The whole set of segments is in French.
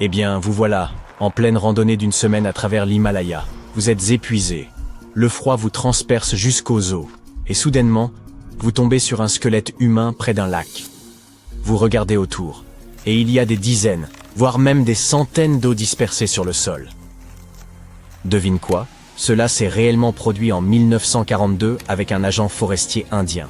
Eh bien, vous voilà, en pleine randonnée d'une semaine à travers l'Himalaya. Vous êtes épuisé. Le froid vous transperce jusqu'aux os. Et soudainement, vous tombez sur un squelette humain près d'un lac. Vous regardez autour. Et il y a des dizaines, voire même des centaines d'os dispersés sur le sol. Devine quoi? Cela s'est réellement produit en 1942 avec un agent forestier indien.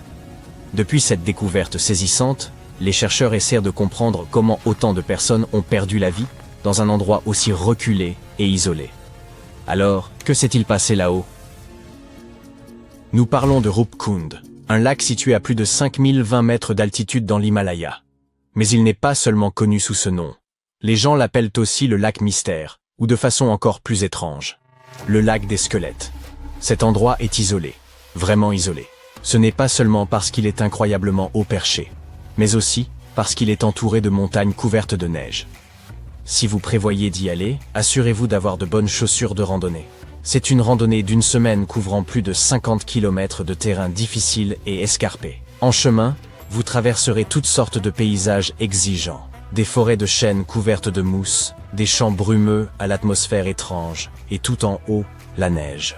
Depuis cette découverte saisissante, les chercheurs essaient de comprendre comment autant de personnes ont perdu la vie dans un endroit aussi reculé et isolé. Alors, que s'est-il passé là-haut? Nous parlons de Rupkund, un lac situé à plus de 5020 mètres d'altitude dans l'Himalaya. Mais il n'est pas seulement connu sous ce nom. Les gens l'appellent aussi le lac mystère, ou de façon encore plus étrange, le lac des squelettes. Cet endroit est isolé, vraiment isolé. Ce n'est pas seulement parce qu'il est incroyablement haut perché, mais aussi parce qu'il est entouré de montagnes couvertes de neige. Si vous prévoyez d'y aller, assurez-vous d'avoir de bonnes chaussures de randonnée. C'est une randonnée d'une semaine couvrant plus de 50 km de terrain difficile et escarpé. En chemin, vous traverserez toutes sortes de paysages exigeants. Des forêts de chênes couvertes de mousse, des champs brumeux à l'atmosphère étrange, et tout en haut, la neige.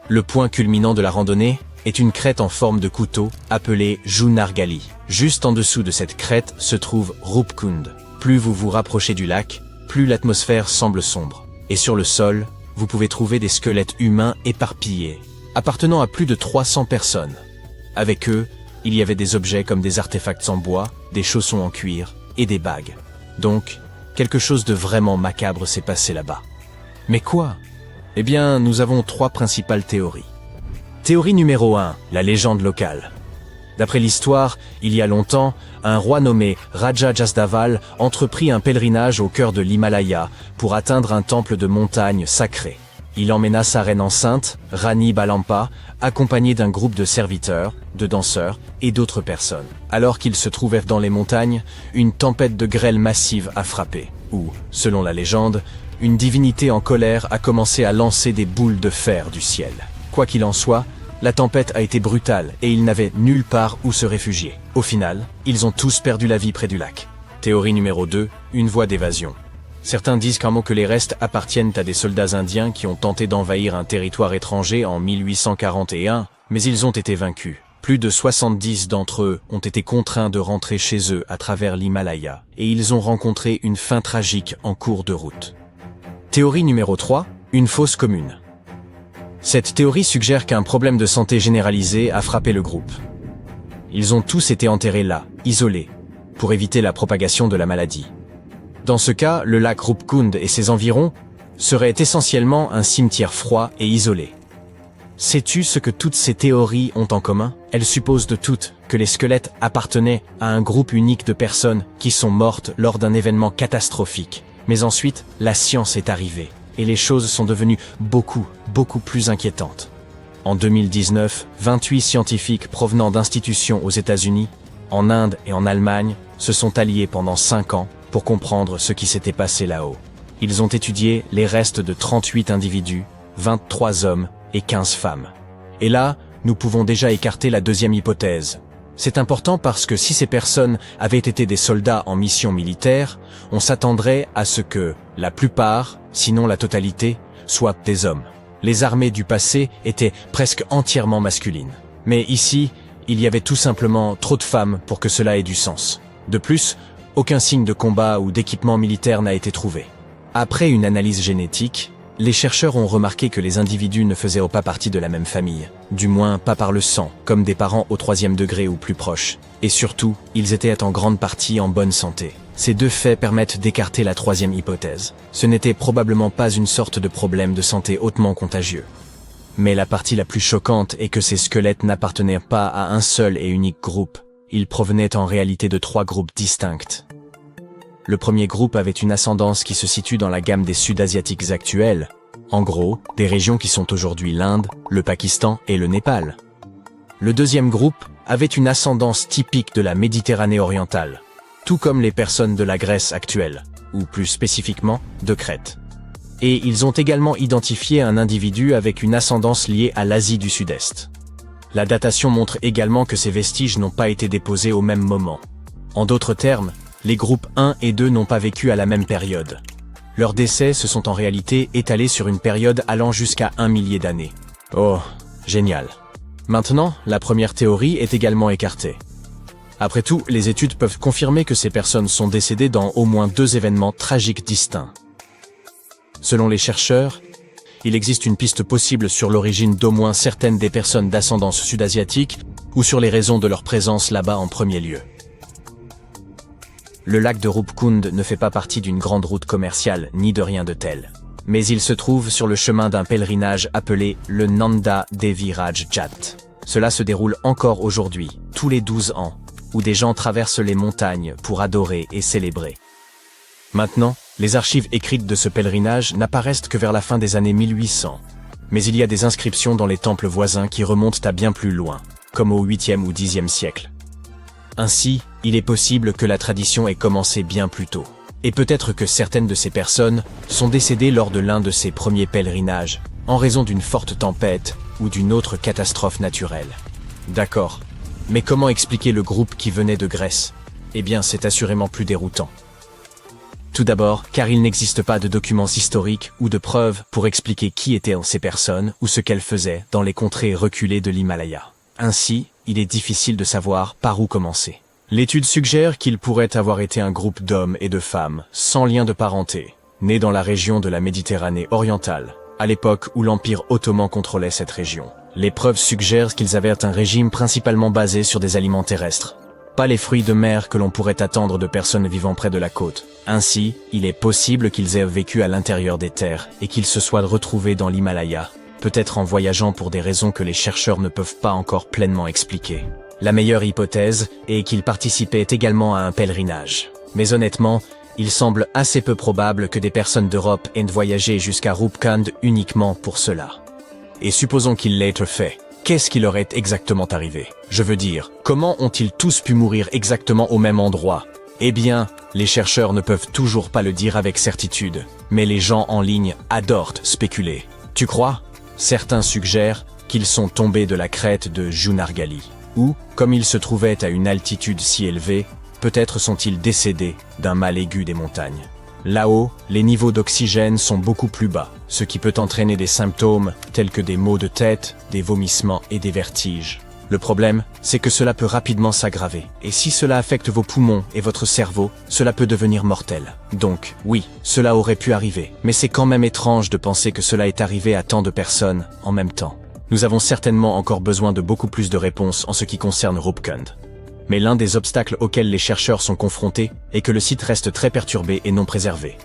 Le point culminant de la randonnée est une crête en forme de couteau appelée Junargali. Juste en dessous de cette crête se trouve Rupkund. Plus vous vous rapprochez du lac, plus l'atmosphère semble sombre. Et sur le sol, vous pouvez trouver des squelettes humains éparpillés, appartenant à plus de 300 personnes. Avec eux, il y avait des objets comme des artefacts en bois, des chaussons en cuir et des bagues. Donc, quelque chose de vraiment macabre s'est passé là-bas. Mais quoi? Eh bien, nous avons 3 principales théories. Théorie numéro 1, la légende locale. D'après l'histoire, il y a longtemps, un roi nommé Raja Jasdaval entreprit un pèlerinage au cœur de l'Himalaya pour atteindre un temple de montagne sacré. Il emmena sa reine enceinte, Rani Balampa, accompagnée d'un groupe de serviteurs, de danseurs et d'autres personnes. Alors qu'ils se trouvaient dans les montagnes, une tempête de grêle massive a frappé, où, selon la légende, une divinité en colère a commencé à lancer des boules de fer du ciel. Quoi qu'il en soit, la tempête a été brutale et ils n'avaient nulle part où se réfugier. Au final, ils ont tous perdu la vie près du lac. Théorie numéro 2, une voie d'évasion. Certains disent que les restes appartiennent à des soldats indiens qui ont tenté d'envahir un territoire étranger en 1841, mais ils ont été vaincus. Plus de 70 d'entre eux ont été contraints de rentrer chez eux à travers l'Himalaya, et ils ont rencontré une fin tragique en cours de route. Théorie numéro 3, une fosse commune. Cette théorie suggère qu'un problème de santé généralisé a frappé le groupe. Ils ont tous été enterrés là, isolés, pour éviter la propagation de la maladie. Dans ce cas, le lac Rupkund et ses environs seraient essentiellement un cimetière froid et isolé. Sais-tu ce que toutes ces théories ont en commun? Elles supposent de toutes que les squelettes appartenaient à un groupe unique de personnes qui sont mortes lors d'un événement catastrophique. Mais ensuite, la science est arrivée. Et les choses sont devenues beaucoup plus inquiétantes. En 2019, 28 scientifiques provenant d'institutions aux États-Unis, en Inde et en Allemagne se sont alliés pendant 5 ans pour comprendre ce qui s'était passé là-haut. Ils ont étudié les restes de 38 individus, 23 hommes et 15 femmes. Et là, nous pouvons déjà écarter la deuxième hypothèse. C'est important parce que si ces personnes avaient été des soldats en mission militaire, on s'attendrait à ce que la plupart, sinon la totalité, soient des hommes. Les armées du passé étaient presque entièrement masculines. Mais ici, il y avait tout simplement trop de femmes pour que cela ait du sens. De plus, aucun signe de combat ou d'équipement militaire n'a été trouvé. Après une analyse génétique, les chercheurs ont remarqué que les individus ne faisaient pas partie de la même famille, du moins pas par le sang, comme des parents au 3e degré ou plus proches. Et surtout, ils étaient en grande partie en bonne santé. Ces 2 faits permettent d'écarter la 3e hypothèse. Ce n'était probablement pas une sorte de problème de santé hautement contagieux. Mais la partie la plus choquante est que ces squelettes n'appartenaient pas à un seul et unique groupe. Ils provenaient en réalité de 3 groupes distincts. Le premier groupe avait une ascendance qui se situe dans la gamme des Sud-Asiatiques actuels, en gros, des régions qui sont aujourd'hui l'Inde, le Pakistan et le Népal. Le deuxième groupe avait une ascendance typique de la Méditerranée orientale, tout comme les personnes de la Grèce actuelle, ou plus spécifiquement, de Crète. Et ils ont également identifié un individu avec une ascendance liée à l'Asie du Sud-Est. La datation montre également que ces vestiges n'ont pas été déposés au même moment. En d'autres termes, les groupes 1 et 2 n'ont pas vécu à la même période. Leurs décès se sont en réalité étalés sur une période allant jusqu'à 1 millier d'années. Oh, génial. Maintenant, la première théorie est également écartée. Après tout, les études peuvent confirmer que ces personnes sont décédées dans au moins 2 événements tragiques distincts. Selon les chercheurs, il existe une piste possible sur l'origine d'au moins certaines des personnes d'ascendance sud-asiatique ou sur les raisons de leur présence là-bas en premier lieu. Le lac de Rupkund ne fait pas partie d'une grande route commerciale ni de rien de tel. Mais il se trouve sur le chemin d'un pèlerinage appelé le Nanda Devi Raj Jat. Cela se déroule encore aujourd'hui, tous les 12 ans, où des gens traversent les montagnes pour adorer et célébrer. Maintenant, les archives écrites de ce pèlerinage n'apparaissent que vers la fin des années 1800. Mais il y a des inscriptions dans les temples voisins qui remontent à bien plus loin, comme au 8e ou 10e siècle. Ainsi, il est possible que la tradition ait commencé bien plus tôt. Et peut-être que certaines de ces personnes sont décédées lors de l'un de ces premiers pèlerinages, en raison d'une forte tempête ou d'une autre catastrophe naturelle. D'accord. Mais comment expliquer le groupe qui venait de Grèce? Eh bien, c'est assurément plus déroutant. Tout d'abord, car il n'existe pas de documents historiques ou de preuves pour expliquer qui étaient ces personnes ou ce qu'elles faisaient dans les contrées reculées de l'Himalaya. Ainsi, il est difficile de savoir par où commencer. L'étude suggère qu'il pourrait avoir été un groupe d'hommes et de femmes, sans lien de parenté, nés dans la région de la Méditerranée orientale, à l'époque où l'Empire ottoman contrôlait cette région. Les preuves suggèrent qu'ils avaient un régime principalement basé sur des aliments terrestres, pas les fruits de mer que l'on pourrait attendre de personnes vivant près de la côte. Ainsi, il est possible qu'ils aient vécu à l'intérieur des terres et qu'ils se soient retrouvés dans l'Himalaya, peut-être en voyageant pour des raisons que les chercheurs ne peuvent pas encore pleinement expliquer. La meilleure hypothèse est qu'ils participaient également à un pèlerinage. Mais honnêtement, il semble assez peu probable que des personnes d'Europe aient voyagé jusqu'à Rupkund uniquement pour cela. Et supposons qu'ils l'aient fait. Qu'est-ce qui leur est exactement arrivé? Je veux dire, comment ont-ils tous pu mourir exactement au même endroit? Eh bien, les chercheurs ne peuvent toujours pas le dire avec certitude, mais les gens en ligne adorent spéculer. Tu crois? Certains suggèrent qu'ils sont tombés de la crête de Junargali. Ou, comme ils se trouvaient à une altitude si élevée, peut-être sont-ils décédés d'un mal aigu des montagnes. Là-haut, les niveaux d'oxygène sont beaucoup plus bas, ce qui peut entraîner des symptômes tels que des maux de tête, des vomissements et des vertiges. Le problème, c'est que cela peut rapidement s'aggraver, et si cela affecte vos poumons et votre cerveau, cela peut devenir mortel. Donc, oui, cela aurait pu arriver, mais c'est quand même étrange de penser que cela est arrivé à tant de personnes en même temps. Nous avons certainement encore besoin de beaucoup plus de réponses en ce qui concerne Rupkund. Mais l'un des obstacles auxquels les chercheurs sont confrontés est que le site reste très perturbé et non préservé.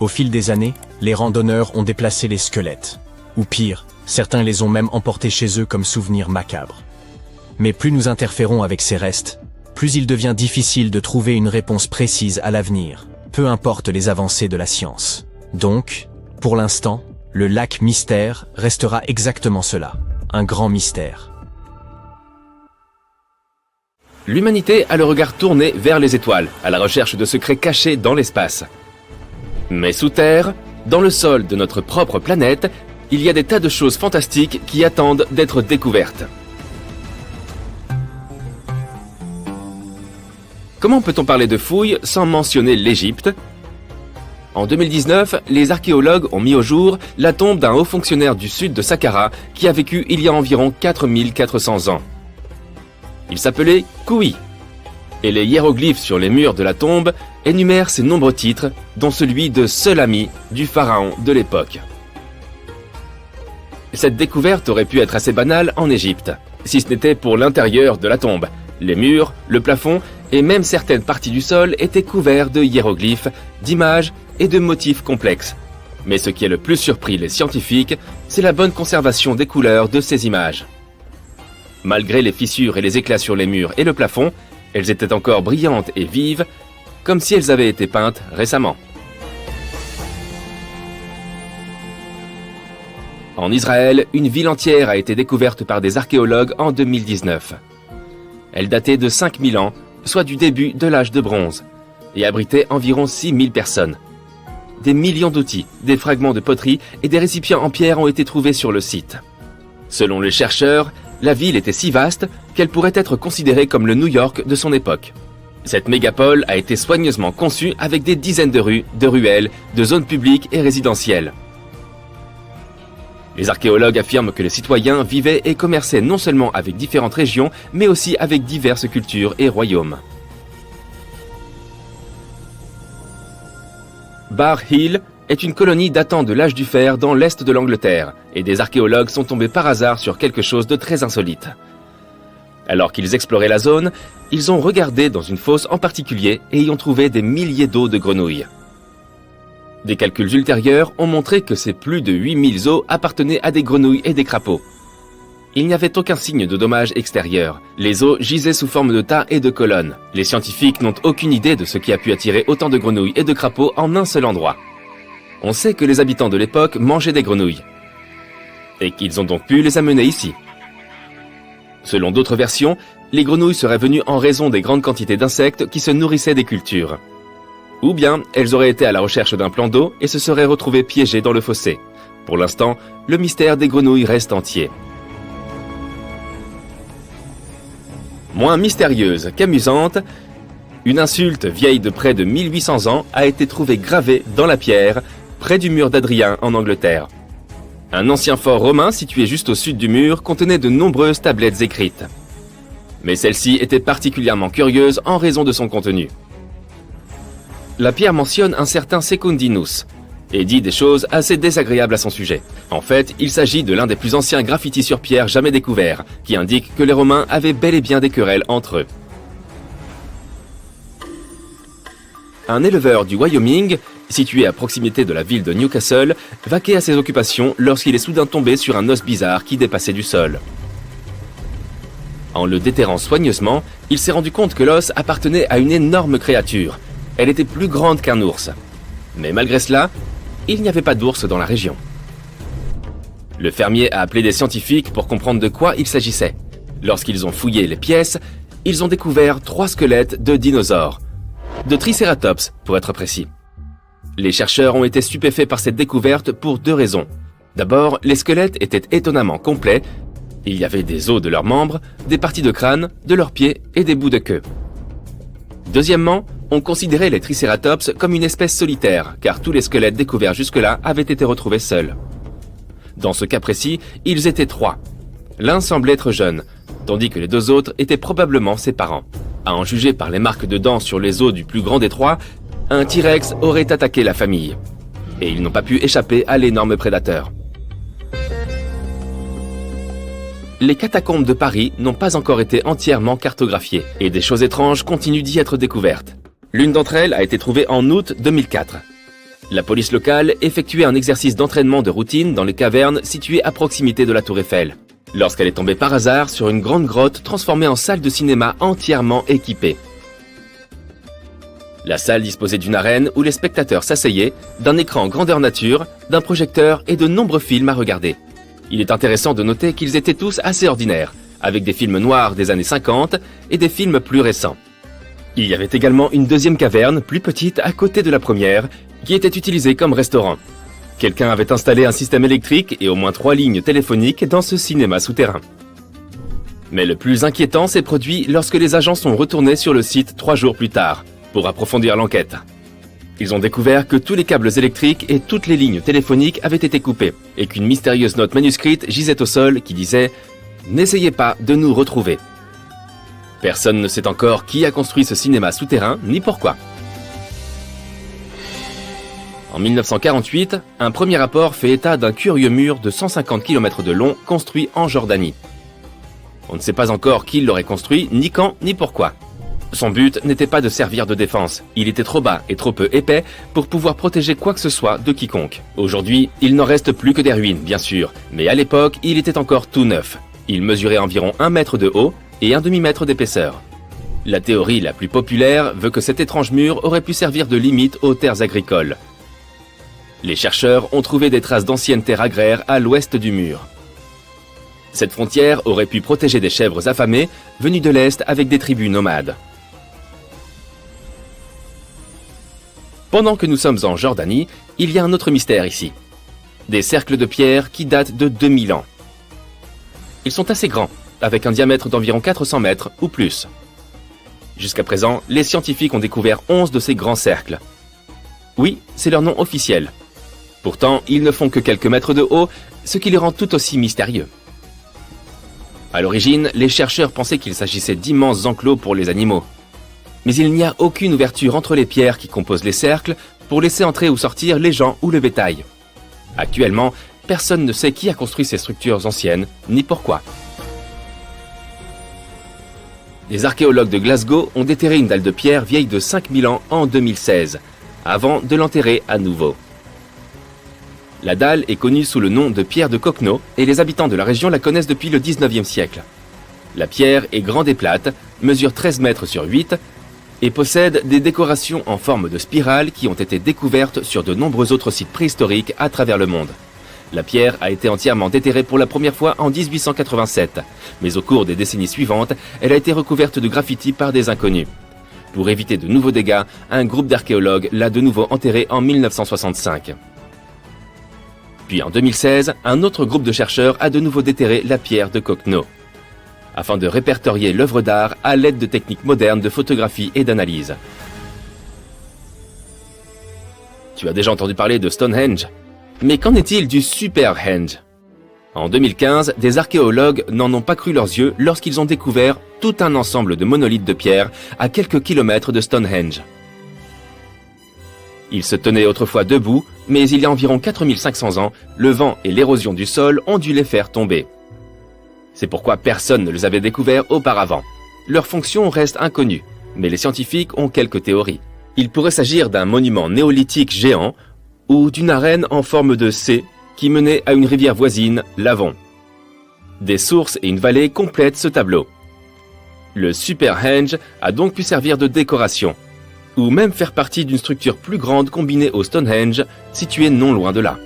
Au fil des années, les randonneurs ont déplacé les squelettes. Ou pire, certains les ont même emportés chez eux comme souvenirs macabres. Mais plus nous interférons avec ces restes, plus il devient difficile de trouver une réponse précise à l'avenir, peu importe les avancées de la science. Donc, pour l'instant, le lac mystère restera exactement cela, un grand mystère. L'humanité a le regard tourné vers les étoiles, à la recherche de secrets cachés dans l'espace. Mais sous terre, dans le sol de notre propre planète, il y a des tas de choses fantastiques qui attendent d'être découvertes. Comment peut-on parler de fouilles sans mentionner l'Égypte ? En 2019, les archéologues ont mis au jour la tombe d'un haut fonctionnaire du sud de Saqqara qui a vécu il y a environ 4400 ans. Il s'appelait Kouhi, et les hiéroglyphes sur les murs de la tombe énumèrent ses nombreux titres, dont celui de seul ami du pharaon de l'époque. Cette découverte aurait pu être assez banale en Égypte, si ce n'était pour l'intérieur de la tombe. Les murs, le plafond et même certaines parties du sol étaient couverts de hiéroglyphes, d'images et de motifs complexes. Mais ce qui a le plus surpris les scientifiques, c'est la bonne conservation des couleurs de ces images. Malgré les fissures et les éclats sur les murs et le plafond, elles étaient encore brillantes et vives, comme si elles avaient été peintes récemment. En Israël, une ville entière a été découverte par des archéologues en 2019. Elle datait de 5000 ans, soit du début de l'âge de bronze, et abritait environ 6000 personnes. Des millions d'outils, des fragments de poterie et des récipients en pierre ont été trouvés sur le site. Selon les chercheurs, la ville était si vaste qu'elle pourrait être considérée comme le New York de son époque. Cette mégapole a été soigneusement conçue avec des dizaines de rues, de ruelles, de zones publiques et résidentielles. Les archéologues affirment que les citoyens vivaient et commerçaient non seulement avec différentes régions, mais aussi avec diverses cultures et royaumes. Bar Hill est une colonie datant de l'âge du fer dans l'est de l'Angleterre, et des archéologues sont tombés par hasard sur quelque chose de très insolite. Alors qu'ils exploraient la zone, ils ont regardé dans une fosse en particulier et y ont trouvé des milliers d'os de grenouilles. Des calculs ultérieurs ont montré que ces plus de 8000 os appartenaient à des grenouilles et des crapauds. Il n'y avait aucun signe de dommage extérieur. Les os gisaient sous forme de tas et de colonnes. Les scientifiques n'ont aucune idée de ce qui a pu attirer autant de grenouilles et de crapauds en un seul endroit. On sait que les habitants de l'époque mangeaient des grenouilles, et qu'ils ont donc pu les amener ici. Selon d'autres versions, les grenouilles seraient venues en raison des grandes quantités d'insectes qui se nourrissaient des cultures. Ou bien, elles auraient été à la recherche d'un plan d'eau et se seraient retrouvées piégées dans le fossé. Pour l'instant, le mystère des grenouilles reste entier. Moins mystérieuse qu'amusante, une insulte vieille de près de 1800 ans a été trouvée gravée dans la pierre, près du mur d'Adrien en Angleterre. Un ancien fort romain situé juste au sud du mur contenait de nombreuses tablettes écrites. Mais celle-ci était particulièrement curieuse en raison de son contenu. La pierre mentionne un certain Secundinus et dit des choses assez désagréables à son sujet. En fait, il s'agit de l'un des plus anciens graffitis sur pierre jamais découverts, qui indique que les Romains avaient bel et bien des querelles entre eux. Un éleveur du Wyoming, situé à proximité de la ville de Newcastle, vaquait à ses occupations lorsqu'il est soudain tombé sur un os bizarre qui dépassait du sol. En le déterrant soigneusement, il s'est rendu compte que l'os appartenait à une énorme créature. Elle était plus grande qu'un ours. Mais malgré cela, il n'y avait pas d'ours dans la région. Le fermier a appelé des scientifiques pour comprendre de quoi il s'agissait. Lorsqu'ils ont fouillé les pièces, ils ont découvert 3 squelettes de dinosaures. De Triceratops, pour être précis. Les chercheurs ont été stupéfaits par cette découverte pour 2 raisons. D'abord, les squelettes étaient étonnamment complets. Il y avait des os de leurs membres, des parties de crâne, de leurs pieds et des bouts de queue. Deuxièmement, on considérait les Triceratops comme une espèce solitaire, car tous les squelettes découverts jusque-là avaient été retrouvés seuls. Dans ce cas précis, ils étaient 3. L'un semblait être jeune, tandis que les 2 autres étaient probablement ses parents. À en juger par les marques de dents sur les os du plus grand des 3, un T-Rex aurait attaqué la famille. Et ils n'ont pas pu échapper à l'énorme prédateur. Les catacombes de Paris n'ont pas encore été entièrement cartographiées, et des choses étranges continuent d'y être découvertes. L'une d'entre elles a été trouvée en août 2004. La police locale effectuait un exercice d'entraînement de routine dans les cavernes situées à proximité de la Tour Eiffel, lorsqu'elle est tombée par hasard sur une grande grotte transformée en salle de cinéma entièrement équipée. La salle disposait d'une arène où les spectateurs s'asseyaient, d'un écran grandeur nature, d'un projecteur et de nombreux films à regarder. Il est intéressant de noter qu'ils étaient tous assez ordinaires, avec des films noirs des années 50 et des films plus récents. Il y avait également une deuxième caverne, plus petite, à côté de la première, qui était utilisée comme restaurant. Quelqu'un avait installé un système électrique et au moins 3 lignes téléphoniques dans ce cinéma souterrain. Mais le plus inquiétant s'est produit lorsque les agents sont retournés sur le site 3 jours plus tard, pour approfondir l'enquête. Ils ont découvert que tous les câbles électriques et toutes les lignes téléphoniques avaient été coupés, et qu'une mystérieuse note manuscrite gisait au sol qui disait « N'essayez pas de nous retrouver ». Personne ne sait encore qui a construit ce cinéma souterrain, ni pourquoi. En 1948, un premier rapport fait état d'un curieux mur de 150 km de long construit en Jordanie. On ne sait pas encore qui l'aurait construit, ni quand, ni pourquoi. Son but n'était pas de servir de défense. Il était trop bas et trop peu épais pour pouvoir protéger quoi que ce soit de quiconque. Aujourd'hui, il n'en reste plus que des ruines, bien sûr, mais à l'époque, il était encore tout neuf. Il mesurait environ 1 mètre de haut et 1 demi-mètre d'épaisseur. La théorie la plus populaire veut que cet étrange mur aurait pu servir de limite aux terres agricoles. Les chercheurs ont trouvé des traces d'anciennes terres agraires à l'ouest du mur. Cette frontière aurait pu protéger des chèvres affamées venues de l'Est avec des tribus nomades. Pendant que nous sommes en Jordanie, il y a un autre mystère ici. Des cercles de pierre qui datent de 2000 ans. Ils sont assez grands, avec un diamètre d'environ 400 mètres ou plus. Jusqu'à présent, les scientifiques ont découvert 11 de ces grands cercles. Oui, c'est leur nom officiel. Pourtant, ils ne font que quelques mètres de haut, ce qui les rend tout aussi mystérieux. À l'origine, les chercheurs pensaient qu'il s'agissait d'immenses enclos pour les animaux. Mais il n'y a aucune ouverture entre les pierres qui composent les cercles pour laisser entrer ou sortir les gens ou le bétail. Actuellement, personne ne sait qui a construit ces structures anciennes, ni pourquoi. Les archéologues de Glasgow ont déterré une dalle de pierre vieille de 5000 ans en 2016, avant de l'enterrer à nouveau. La dalle est connue sous le nom de pierre de Cocknow et les habitants de la région la connaissent depuis le 19e siècle. La pierre est grande et plate, mesure 13 mètres sur 8 et possède des décorations en forme de spirale qui ont été découvertes sur de nombreux autres sites préhistoriques à travers le monde. La pierre a été entièrement déterrée pour la première fois en 1887, mais au cours des décennies suivantes, elle a été recouverte de graffitis par des inconnus. Pour éviter de nouveaux dégâts, un groupe d'archéologues l'a de nouveau enterrée en 1965. Puis en 2016, un autre groupe de chercheurs a de nouveau déterré la pierre de Cocknow, afin de répertorier l'œuvre d'art à l'aide de techniques modernes de photographie et d'analyse. Tu as déjà entendu parler de Stonehenge? Mais qu'en est-il du Superhenge? En 2015, des archéologues n'en ont pas cru leurs yeux lorsqu'ils ont découvert tout un ensemble de monolithes de pierre à quelques kilomètres de Stonehenge. Ils se tenaient autrefois debout, mais il y a environ 4500 ans, le vent et l'érosion du sol ont dû les faire tomber. C'est pourquoi personne ne les avait découverts auparavant. Leur fonction reste inconnue, mais les scientifiques ont quelques théories. Il pourrait s'agir d'un monument néolithique géant ou d'une arène en forme de C qui menait à une rivière voisine, l'Avon. Des sources et une vallée complètent ce tableau. Le Superhenge a donc pu servir de décoration, ou même faire partie d'une structure plus grande combinée au Stonehenge, située non loin de là.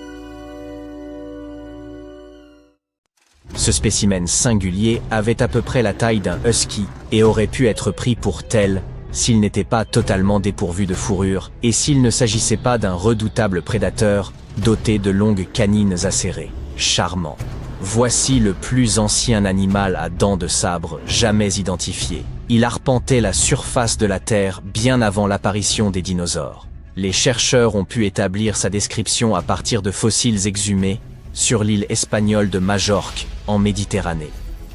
Ce spécimen singulier avait à peu près la taille d'un husky et aurait pu être pris pour tel s'il n'était pas totalement dépourvu de fourrure et s'il ne s'agissait pas d'un redoutable prédateur doté de longues canines acérées. Charmant. Voici le plus ancien animal à dents de sabre jamais identifié. Il arpentait la surface de la Terre bien avant l'apparition des dinosaures. Les chercheurs ont pu établir sa description à partir de fossiles exhumés sur l'île espagnole de Majorque, en Méditerranée.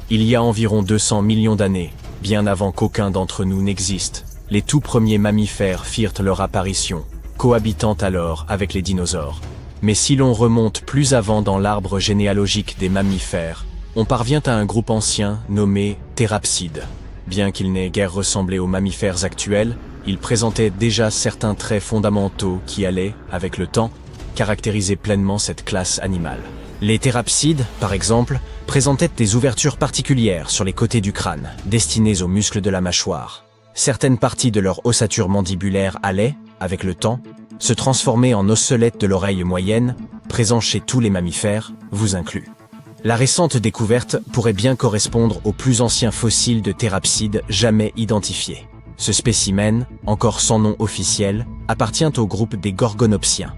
Il y a environ 200 millions d'années, bien avant qu'aucun d'entre nous n'existe, les tout premiers mammifères firent leur apparition, cohabitant alors avec les dinosaures. Mais si l'on remonte plus avant dans l'arbre généalogique des mammifères, on parvient à un groupe ancien nommé Thérapsides. Bien qu'il n'ait guère ressemblé aux mammifères actuels, il présentait déjà certains traits fondamentaux qui allaient, avec le temps, caractériser pleinement cette classe animale. Les thérapsides, par exemple, présentaient des ouvertures particulières sur les côtés du crâne, destinées aux muscles de la mâchoire. Certaines parties de leur ossature mandibulaire allaient, avec le temps, se transformer en osselettes de l'oreille moyenne, présents chez tous les mammifères, vous inclus. La récente découverte pourrait bien correspondre aux plus anciens fossiles de thérapsides jamais identifiés. Ce spécimen, encore sans nom officiel, appartient au groupe des Gorgonopsiens.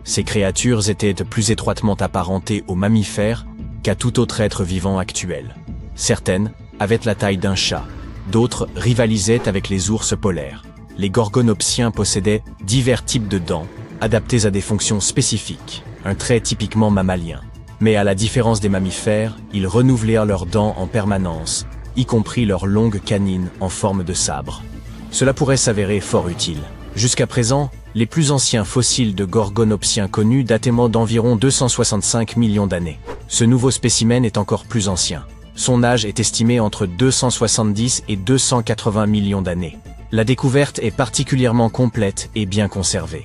Ces créatures étaient plus étroitement apparentées aux mammifères qu'à tout autre être vivant actuel. Certaines avaient la taille d'un chat, d'autres rivalisaient avec les ours polaires. Les Gorgonopsiens possédaient divers types de dents, adaptés à des fonctions spécifiques, un trait typiquement mammalien. Mais à la différence des mammifères, ils renouvelèrent leurs dents en permanence, y compris leurs longues canines en forme de sabre. Cela pourrait s'avérer fort utile. Jusqu'à présent, les plus anciens fossiles de Gorgonopsiens connus dataient d'environ 265 millions d'années. Ce nouveau spécimen est encore plus ancien. Son âge est estimé entre 270 et 280 millions d'années. La découverte est particulièrement complète et bien conservée.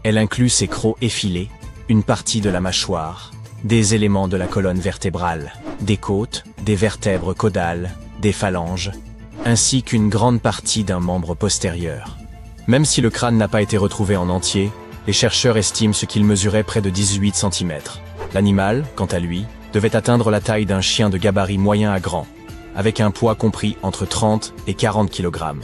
Elle inclut ses crocs effilés, une partie de la mâchoire, des éléments de la colonne vertébrale, des côtes, des vertèbres caudales, des phalanges, ainsi qu'une grande partie d'un membre postérieur. Même si le crâne n'a pas été retrouvé en entier, les chercheurs estiment ce qu'il mesurait près de 18 cm. L'animal, quant à lui, devait atteindre la taille d'un chien de gabarit moyen à grand, avec un poids compris entre 30 et 40 kg.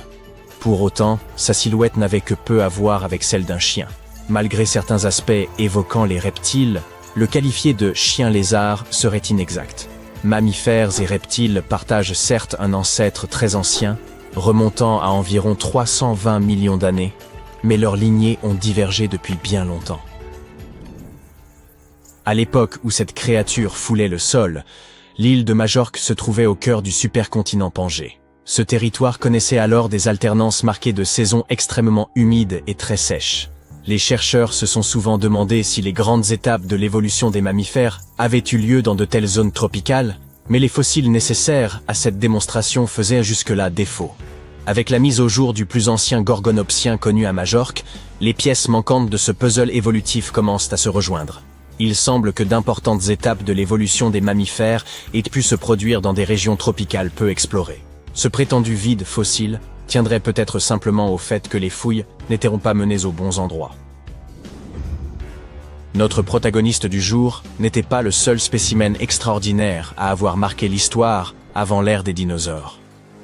Pour autant, sa silhouette n'avait que peu à voir avec celle d'un chien. Malgré certains aspects évoquant les reptiles, le qualifier de chien-lézard serait inexact. Mammifères et reptiles partagent certes un ancêtre très ancien, remontant à environ 320 millions d'années, mais leurs lignées ont divergé depuis bien longtemps. À l'époque où cette créature foulait le sol, l'île de Majorque se trouvait au cœur du supercontinent Pangée. Ce territoire connaissait alors des alternances marquées de saisons extrêmement humides et très sèches. Les chercheurs se sont souvent demandé si les grandes étapes de l'évolution des mammifères avaient eu lieu dans de telles zones tropicales, mais les fossiles nécessaires à cette démonstration faisaient jusque-là défaut. Avec la mise au jour du plus ancien gorgonopsien connu à Majorque, les pièces manquantes de ce puzzle évolutif commencent à se rejoindre. Il semble que d'importantes étapes de l'évolution des mammifères aient pu se produire dans des régions tropicales peu explorées. Ce prétendu vide fossile tiendrait peut-être simplement au fait que les fouilles n'étaient pas menées aux bons endroits. Notre protagoniste du jour n'était pas le seul spécimen extraordinaire à avoir marqué l'histoire avant l'ère des dinosaures.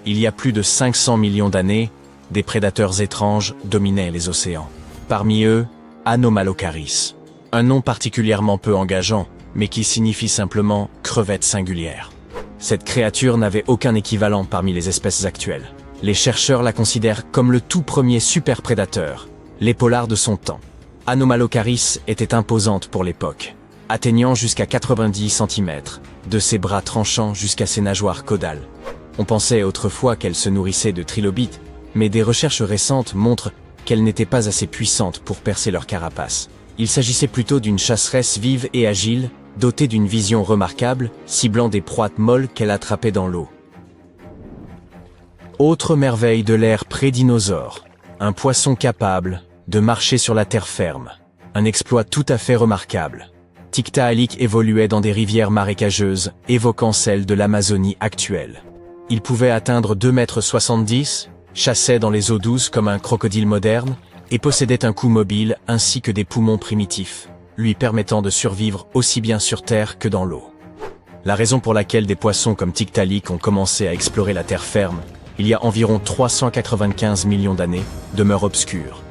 Il y a plus de 500 millions d'années, des prédateurs étranges dominaient les océans. Parmi eux, Anomalocaris. Un nom particulièrement peu engageant, mais qui signifie simplement « crevette singulière ». Cette créature n'avait aucun équivalent parmi les espèces actuelles. Les chercheurs la considèrent comme le tout premier superprédateur, l'épaulard de son temps. Anomalocaris était imposante pour l'époque, atteignant jusqu'à 90 cm, de ses bras tranchants jusqu'à ses nageoires caudales. On pensait autrefois qu'elle se nourrissait de trilobites, mais des recherches récentes montrent qu'elle n'était pas assez puissante pour percer leur carapace. Il s'agissait plutôt d'une chasseresse vive et agile, dotée d'une vision remarquable, ciblant des proies molles qu'elle attrapait dans l'eau. Autre merveille de l'ère pré-dinosaure, un poisson capable de marcher sur la terre ferme. Un exploit tout à fait remarquable. Tiktaalik évoluait dans des rivières marécageuses, évoquant celles de l'Amazonie actuelle. Il pouvait atteindre 2,70 m, chassait dans les eaux douces comme un crocodile moderne, et possédait un cou mobile ainsi que des poumons primitifs, lui permettant de survivre aussi bien sur terre que dans l'eau. La raison pour laquelle des poissons comme Tiktaalik ont commencé à explorer la terre ferme, il y a environ 395 millions d'années, demeure obscure.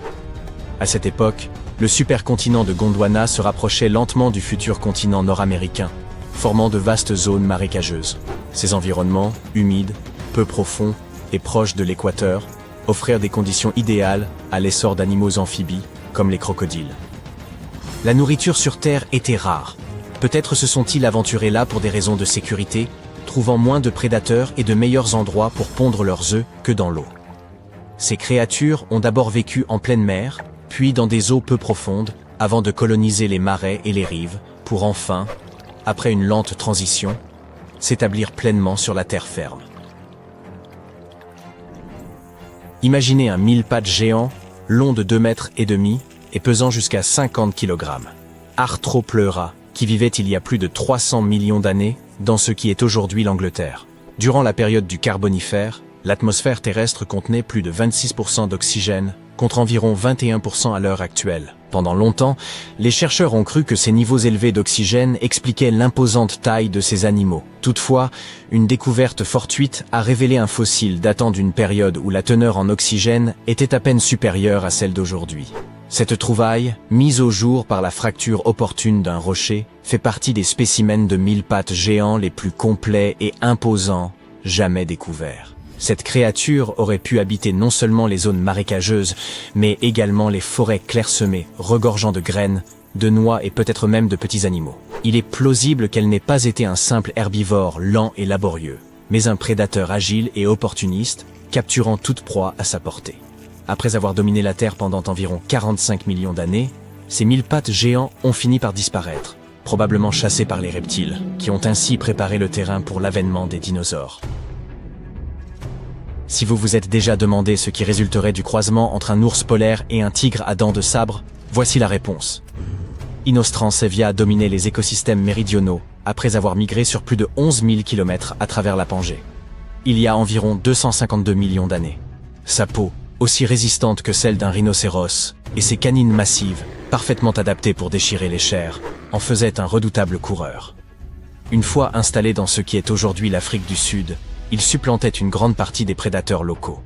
À cette époque, le supercontinent de Gondwana se rapprochait lentement du futur continent nord-américain, formant de vastes zones marécageuses. Ces environnements, humides, peu profonds et proches de l'équateur, offrirent des conditions idéales à l'essor d'animaux amphibies, comme les crocodiles. La nourriture sur Terre était rare. Peut-être se sont-ils aventurés là pour des raisons de sécurité, trouvant moins de prédateurs et de meilleurs endroits pour pondre leurs œufs que dans l'eau. Ces créatures ont d'abord vécu en pleine mer, puis dans des eaux peu profondes, avant de coloniser les marais et les rives, pour enfin, après une lente transition, s'établir pleinement sur la terre ferme. Imaginez un mille-pattes géant, long de 2,5 mètres et pesant jusqu'à 50 kg. Arthropleura, qui vivait il y a plus de 300 millions d'années dans ce qui est aujourd'hui l'Angleterre. Durant la période du Carbonifère, l'atmosphère terrestre contenait plus de 26% d'oxygène, contre environ 21% à l'heure actuelle. Pendant longtemps, les chercheurs ont cru que ces niveaux élevés d'oxygène expliquaient l'imposante taille de ces animaux. Toutefois, une découverte fortuite a révélé un fossile datant d'une période où la teneur en oxygène était à peine supérieure à celle d'aujourd'hui. Cette trouvaille, mise au jour par la fracture opportune d'un rocher, fait partie des spécimens de mille-pattes géants les plus complets et imposants jamais découverts. Cette créature aurait pu habiter non seulement les zones marécageuses, mais également les forêts clairsemées, regorgeant de graines, de noix et peut-être même de petits animaux. Il est plausible qu'elle n'ait pas été un simple herbivore lent et laborieux, mais un prédateur agile et opportuniste, capturant toute proie à sa portée. Après avoir dominé la Terre pendant environ 45 millions d'années, ces mille-pattes géants ont fini par disparaître, probablement chassés par les reptiles, qui ont ainsi préparé le terrain pour l'avènement des dinosaures. Si vous vous êtes déjà demandé ce qui résulterait du croisement entre un ours polaire et un tigre à dents de sabre, voici la réponse. Inostrancevia dominait les écosystèmes méridionaux après avoir migré sur plus de 11 000 km à travers la Pangée. Il y a environ 252 millions d'années. Sa peau, aussi résistante que celle d'un rhinocéros, et ses canines massives, parfaitement adaptées pour déchirer les chairs, en faisaient un redoutable coureur. Une fois installé dans ce qui est aujourd'hui l'Afrique du Sud, il supplantait une grande partie des prédateurs locaux.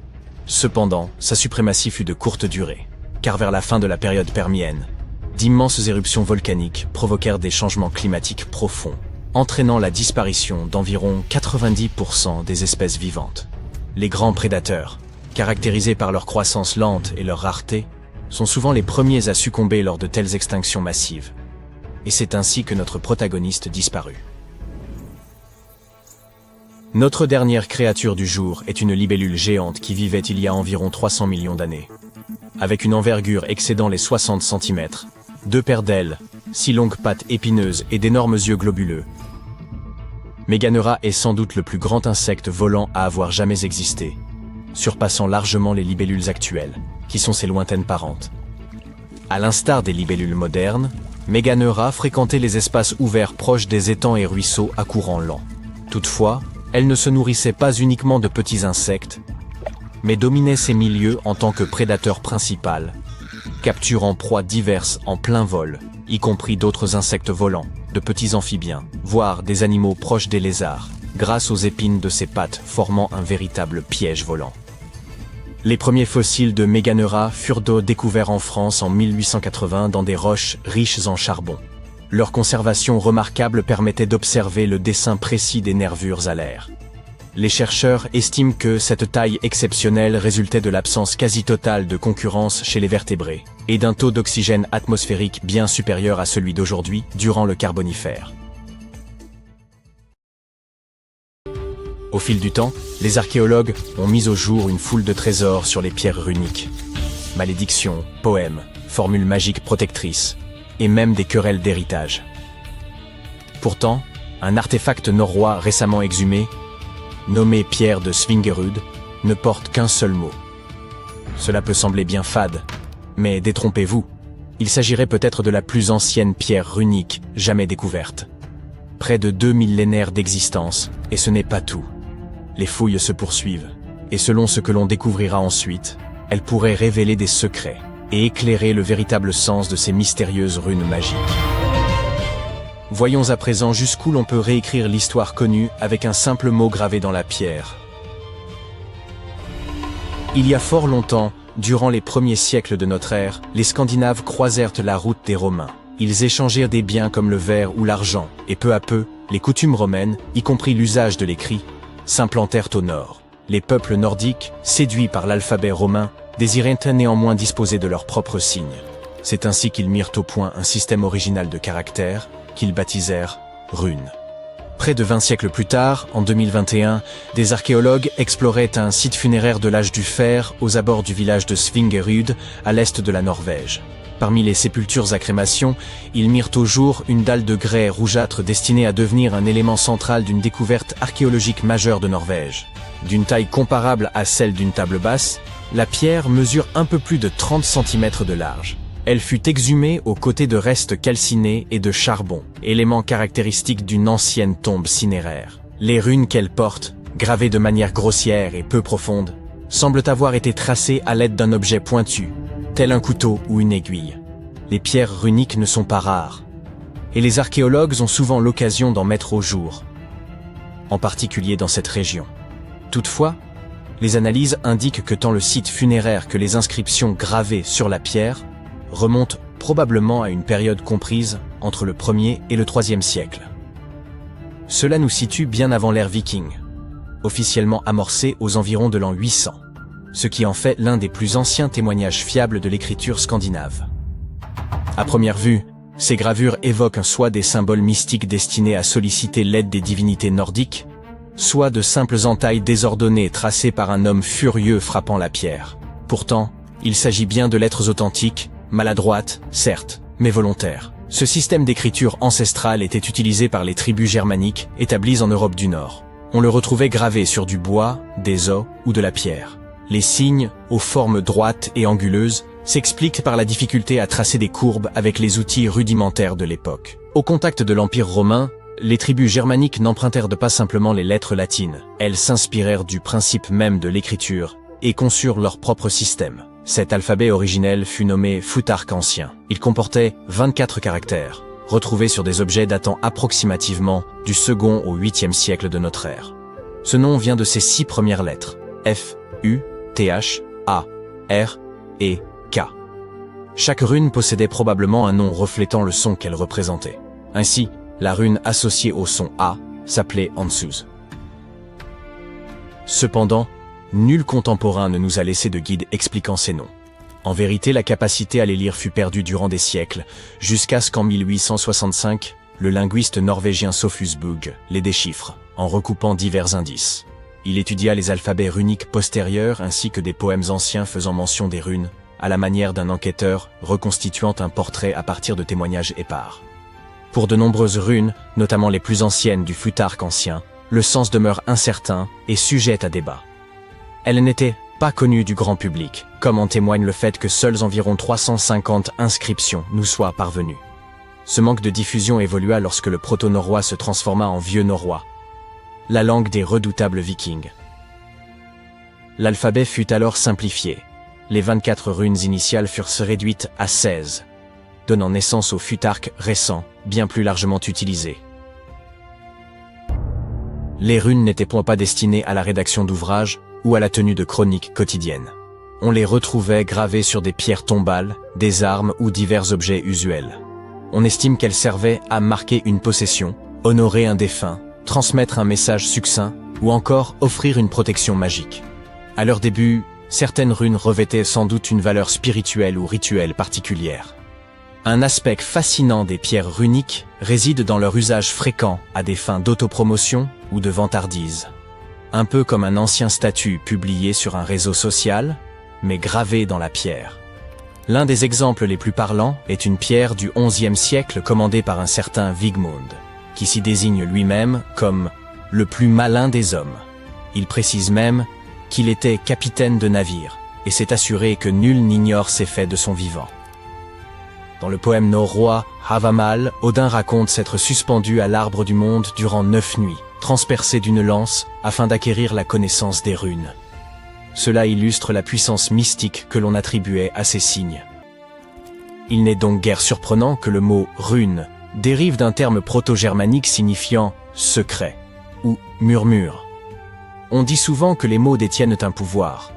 Cependant, sa suprématie fut de courte durée, car vers la fin de la période permienne, d'immenses éruptions volcaniques provoquèrent des changements climatiques profonds, entraînant la disparition d'environ 90% des espèces vivantes. Les grands prédateurs, caractérisés par leur croissance lente et leur rareté, sont souvent les premiers à succomber lors de telles extinctions massives. Et c'est ainsi que notre protagoniste disparut. Notre dernière créature du jour est une libellule géante qui vivait il y a environ 300 millions d'années. Avec une envergure excédant les 60 cm, 2 paires d'ailes, 6 longues pattes épineuses et d'énormes yeux globuleux, Meganeura est sans doute le plus grand insecte volant à avoir jamais existé, surpassant largement les libellules actuelles, qui sont ses lointaines parentes. À l'instar des libellules modernes, Meganeura fréquentait les espaces ouverts proches des étangs et ruisseaux à courant lent. Toutefois, elle ne se nourrissait pas uniquement de petits insectes, mais dominait ces milieux en tant que prédateur principal, capturant proies diverses en plein vol, y compris d'autres insectes volants, de petits amphibiens, voire des animaux proches des lézards, grâce aux épines de ses pattes formant un véritable piège volant. Les premiers fossiles de Meganeura furent découverts en France en 1880 dans des roches riches en charbon. Leur conservation remarquable permettait d'observer le dessin précis des nervures alaires. Les chercheurs estiment que cette taille exceptionnelle résultait de l'absence quasi totale de concurrence chez les vertébrés et d'un taux d'oxygène atmosphérique bien supérieur à celui d'aujourd'hui durant le Carbonifère. Au fil du temps, les archéologues ont mis au jour une foule de trésors sur les pierres runiques. Malédictions, poèmes, formules magiques protectrices, et même des querelles d'héritage. Pourtant, un artefact norrois récemment exhumé, nommé pierre de Svingerud, ne porte qu'un seul mot. Cela peut sembler bien fade, mais détrompez-vous, il s'agirait peut-être de la plus ancienne pierre runique jamais découverte. Près de 2 millénaires d'existence, et ce n'est pas tout. Les fouilles se poursuivent, et selon ce que l'on découvrira ensuite, elles pourraient révéler des secrets et éclairer le véritable sens de ces mystérieuses runes magiques. Voyons à présent jusqu'où l'on peut réécrire l'histoire connue avec un simple mot gravé dans la pierre. Il y a fort longtemps, durant les premiers siècles de notre ère, les Scandinaves croisèrent la route des Romains. Ils échangèrent des biens comme le verre ou l'argent, et peu à peu, les coutumes romaines, y compris l'usage de l'écrit, s'implantèrent au nord. Les peuples nordiques, séduits par l'alphabet romain, désiraient néanmoins disposer de leurs propres signes. C'est ainsi qu'ils mirent au point un système original de caractères, qu'ils baptisèrent runes. Près de 20 siècles plus tard, en 2021, des archéologues exploraient un site funéraire de l'âge du fer aux abords du village de Svingerud, à l'est de la Norvège. Parmi les sépultures à crémation, ils mirent au jour une dalle de grès rougeâtre destinée à devenir un élément central d'une découverte archéologique majeure de Norvège. D'une taille comparable à celle d'une table basse, la pierre mesure un peu plus de 30 cm de large. Elle fut exhumée aux côtés de restes calcinés et de charbon, éléments caractéristiques d'une ancienne tombe cinéraire. Les runes qu'elle porte, gravées de manière grossière et peu profonde, semblent avoir été tracées à l'aide d'un objet pointu, tel un couteau ou une aiguille. Les pierres runiques ne sont pas rares, et les archéologues ont souvent l'occasion d'en mettre au jour, en particulier dans cette région. Toutefois, les analyses indiquent que tant le site funéraire que les inscriptions gravées sur la pierre remontent probablement à une période comprise entre le 1er et le 3e siècle. Cela nous situe bien avant l'ère viking, officiellement amorcée aux environs de l'an 800, ce qui en fait l'un des plus anciens témoignages fiables de l'écriture scandinave. À première vue, ces gravures évoquent soit des symboles mystiques destinés à solliciter l'aide des divinités nordiques, soit de simples entailles désordonnées tracées par un homme furieux frappant la pierre. Pourtant, il s'agit bien de lettres authentiques, maladroites, certes, mais volontaires. Ce système d'écriture ancestrale était utilisé par les tribus germaniques établies en Europe du Nord. On le retrouvait gravé sur du bois, des os ou de la pierre. Les signes, aux formes droites et anguleuses, s'expliquent par la difficulté à tracer des courbes avec les outils rudimentaires de l'époque. Au contact de l'Empire romain, les tribus germaniques n'empruntèrent pas simplement les lettres latines. Elles s'inspirèrent du principe même de l'écriture et conçurent leur propre système. Cet alphabet originel fut nommé Futhark ancien. Il comportait 24 caractères, retrouvés sur des objets datant approximativement du 2e au 8e siècle de notre ère. Ce nom vient de ses 6 premières lettres, F, U, Th, A, R et K. Chaque rune possédait probablement un nom reflétant le son qu'elle représentait. Ainsi, la rune associée au son A s'appelait Ansuz. Cependant, nul contemporain ne nous a laissé de guide expliquant ces noms. En vérité, la capacité à les lire fut perdue durant des siècles, jusqu'à ce qu'en 1865, le linguiste norvégien Sophus Bugge les déchiffre, en recoupant divers indices. Il étudia les alphabets runiques postérieurs ainsi que des poèmes anciens faisant mention des runes, à la manière d'un enquêteur reconstituant un portrait à partir de témoignages épars. Pour de nombreuses runes, notamment les plus anciennes du Plutarque ancien, le sens demeure incertain et sujet à débat. Elles n'étaient pas connues du grand public, comme en témoigne le fait que seules environ 350 inscriptions nous soient parvenues. Ce manque de diffusion évolua lorsque le proto-norrois se transforma en vieux norrois, la langue des redoutables vikings. L'alphabet fut alors simplifié. Les 24 runes initiales furent réduites à 16, donnant naissance au Plutarque récent, bien plus largement utilisé. Les runes n'étaient point pas destinées à la rédaction d'ouvrages ou à la tenue de chroniques quotidiennes. On les retrouvait gravées sur des pierres tombales, des armes ou divers objets usuels. On estime qu'elles servaient à marquer une possession, honorer un défunt, transmettre un message succinct ou encore offrir une protection magique. À leur début, certaines runes revêtaient sans doute une valeur spirituelle ou rituelle particulière. Un aspect fascinant des pierres runiques réside dans leur usage fréquent à des fins d'autopromotion ou de vantardise. Un peu comme un ancien statut publié sur un réseau social, mais gravé dans la pierre. L'un des exemples les plus parlants est une pierre du XIe siècle commandée par un certain Wigmund, qui s'y désigne lui-même comme « le plus malin des hommes ». Il précise même qu'il était capitaine de navire et s'est assuré que nul n'ignore ses faits de son vivant. Dans le poème norrois Havamal, Odin raconte s'être suspendu à l'arbre du monde durant 9 nuits, transpercé d'une lance afin d'acquérir la connaissance des runes. Cela illustre la puissance mystique que l'on attribuait à ces signes. Il n'est donc guère surprenant que le mot « rune » dérive d'un terme proto-germanique signifiant « secret » ou « murmure ». On dit souvent que les mots détiennent un pouvoir,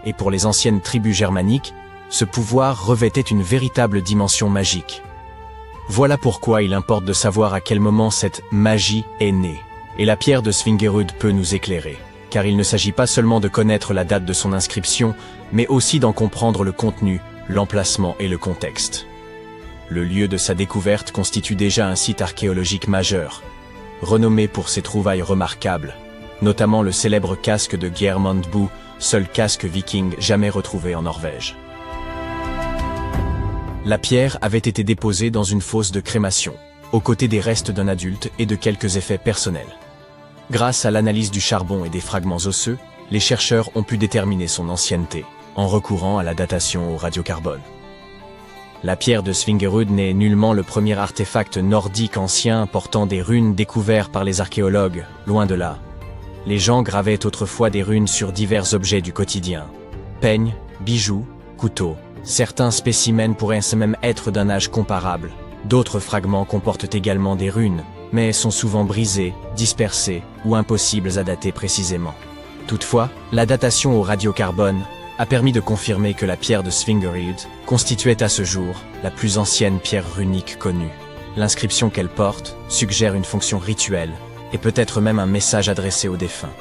et pour les anciennes tribus germaniques, ce pouvoir revêtait une véritable dimension magique. Voilà pourquoi il importe de savoir à quel moment cette magie est née, et la pierre de Svingerud peut nous éclairer, car il ne s'agit pas seulement de connaître la date de son inscription, mais aussi d'en comprendre le contenu, l'emplacement et le contexte. Le lieu de sa découverte constitue déjà un site archéologique majeur, renommé pour ses trouvailles remarquables, notamment le célèbre casque de Geirmundbu, seul casque viking jamais retrouvé en Norvège. La pierre avait été déposée dans une fosse de crémation, aux côtés des restes d'un adulte et de quelques effets personnels. Grâce à l'analyse du charbon et des fragments osseux, les chercheurs ont pu déterminer son ancienneté, en recourant à la datation au radiocarbone. La pierre de Svingerud n'est nullement le premier artefact nordique ancien portant des runes découverts par les archéologues, loin de là. Les gens gravaient autrefois des runes sur divers objets du quotidien. Peignes, bijoux, couteaux. Certains spécimens pourraient même être d'un âge comparable. D'autres fragments comportent également des runes, mais sont souvent brisés, dispersés ou impossibles à dater précisément. Toutefois, la datation au radiocarbone a permis de confirmer que la pierre de Svingerud constituait à ce jour la plus ancienne pierre runique connue. L'inscription qu'elle porte suggère une fonction rituelle et peut-être même un message adressé aux défunts.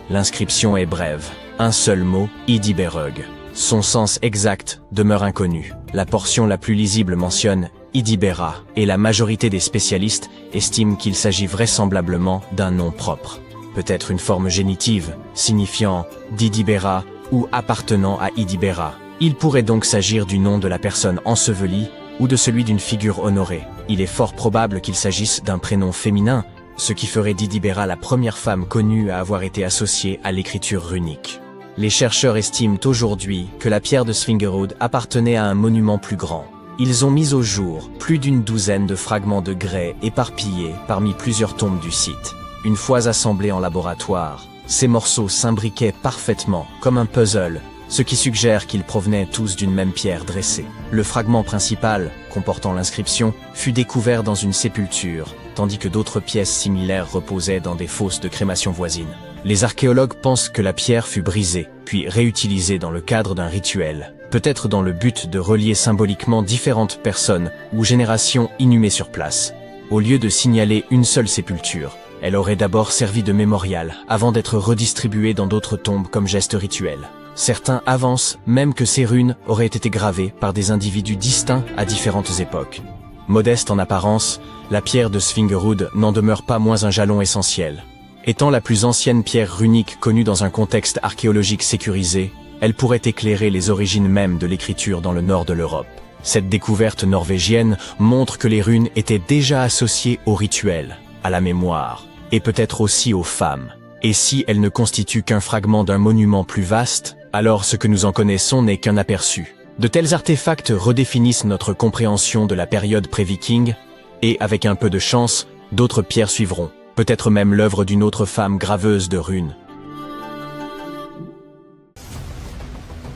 L'inscription est brève, un seul mot, Idiberög. Son sens exact demeure inconnu. La portion la plus lisible mentionne Idibera, et la majorité des spécialistes estiment qu'il s'agit vraisemblablement d'un nom propre. Peut-être une forme génitive, signifiant d'Idibera ou appartenant à Idibera. Il pourrait donc s'agir du nom de la personne ensevelie ou de celui d'une figure honorée. Il est fort probable qu'il s'agisse d'un prénom féminin, ce qui ferait d'Idibera la première femme connue à avoir été associée à l'écriture runique. Les chercheurs estiment aujourd'hui que la pierre de Svingerud appartenait à un monument plus grand. Ils ont mis au jour plus d'une douzaine de fragments de grès éparpillés parmi plusieurs tombes du site. Une fois assemblés en laboratoire, ces morceaux s'imbriquaient parfaitement, comme un puzzle, ce qui suggère qu'ils provenaient tous d'une même pierre dressée. Le fragment principal, comportant l'inscription, fut découvert dans une sépulture, tandis que d'autres pièces similaires reposaient dans des fosses de crémation voisines. Les archéologues pensent que la pierre fut brisée, puis réutilisée dans le cadre d'un rituel, peut-être dans le but de relier symboliquement différentes personnes ou générations inhumées sur place. Au lieu de signaler une seule sépulture, Elle aurait d'abord servi de mémorial, avant d'être redistribuée dans d'autres tombes comme geste rituel. Certains avancent même que ces runes auraient été gravées par des individus distincts à différentes époques. Modeste en apparence, la pierre de Svingerud n'en demeure pas moins un jalon essentiel. Étant la plus ancienne pierre runique connue dans un contexte archéologique sécurisé, elle pourrait éclairer les origines mêmes de l'écriture dans le nord de l'Europe. Cette découverte norvégienne montre que les runes étaient déjà associées au rituel, à la mémoire, et peut-être aussi aux femmes. Et si elles ne constituent qu'un fragment d'un monument plus vaste, alors ce que nous en connaissons n'est qu'un aperçu. De tels artefacts redéfinissent notre compréhension de la période pré-viking, et avec un peu de chance, d'autres pierres suivront, peut-être même l'œuvre d'une autre femme graveuse de runes.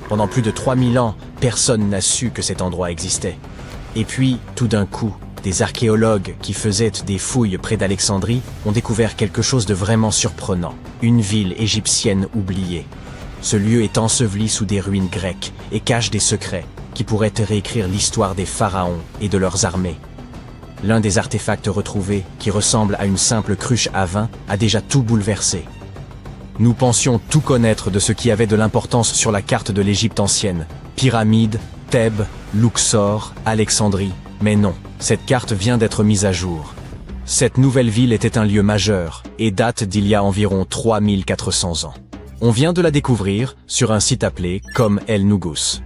Pendant plus de 3000 ans, personne n'a su que cet endroit existait. Et puis, tout d'un coup, des archéologues qui faisaient des fouilles près d'Alexandrie ont découvert quelque chose de vraiment surprenant. Une ville égyptienne oubliée. Ce lieu est enseveli sous des ruines grecques et cache des secrets qui pourraient réécrire l'histoire des pharaons et de leurs armées. L'un des artefacts retrouvés, qui ressemble à une simple cruche à vin, a déjà tout bouleversé. Nous pensions tout connaître de ce qui avait de l'importance sur la carte de l'Égypte ancienne. Pyramides, Thèbes, Luxor, Alexandrie. Mais non, cette carte vient d'être mise à jour. Cette nouvelle ville était un lieu majeur et date d'il y a environ 3400 ans. On vient de la découvrir sur un site appelé Kom El Nugus.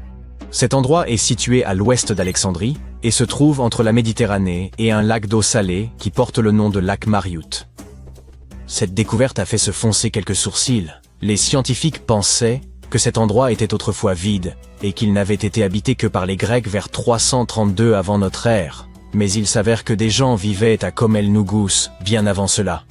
Cet endroit est situé à l'ouest d'Alexandrie et se trouve entre la Méditerranée et un lac d'eau salée qui porte le nom de lac Mariout. Cette découverte a fait se foncer quelques sourcils. Les scientifiques pensaient que cet endroit était autrefois vide et qu'il n'avait été habité que par les Grecs vers 332 avant notre ère. Mais il s'avère que des gens vivaient à Kom El Nugus bien avant cela.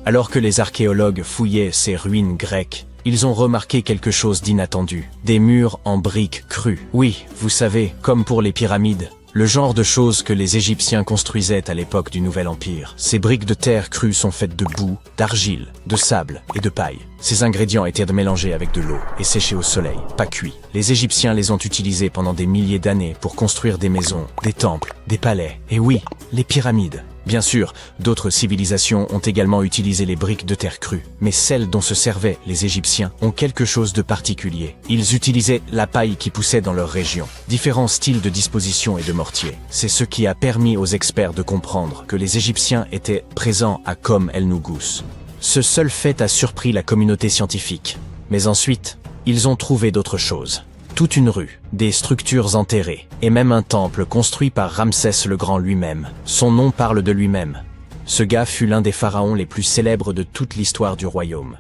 Alors que les archéologues fouillaient ces ruines grecques, ils ont remarqué quelque chose d'inattendu. Des murs en briques crues. Oui, vous savez, comme pour les pyramides. Le genre de choses que les Égyptiens construisaient à l'époque du Nouvel Empire. Ces briques de terre crue sont faites de boue, d'argile, de sable et de paille. Ces ingrédients étaient mélangés avec de l'eau et séchés au soleil, pas cuits. Les Égyptiens les ont utilisés pendant des milliers d'années pour construire des maisons, des temples, des palais. Et oui, les pyramides. Bien sûr, d'autres civilisations ont également utilisé les briques de terre crue, mais celles dont se servaient les Égyptiens ont quelque chose de particulier. Ils utilisaient la paille qui poussait dans leur région, différents styles de disposition et de mortier. C'est ce qui a permis aux experts de comprendre que les Égyptiens étaient présents à Kom El Nugus. Ce seul fait a surpris la communauté scientifique. Mais ensuite, ils ont trouvé d'autres choses. Toute une rue, des structures enterrées, et même un temple construit par Ramsès le Grand lui-même. Son nom parle de lui-même. Ce gars fut l'un des pharaons les plus célèbres de toute l'histoire du royaume.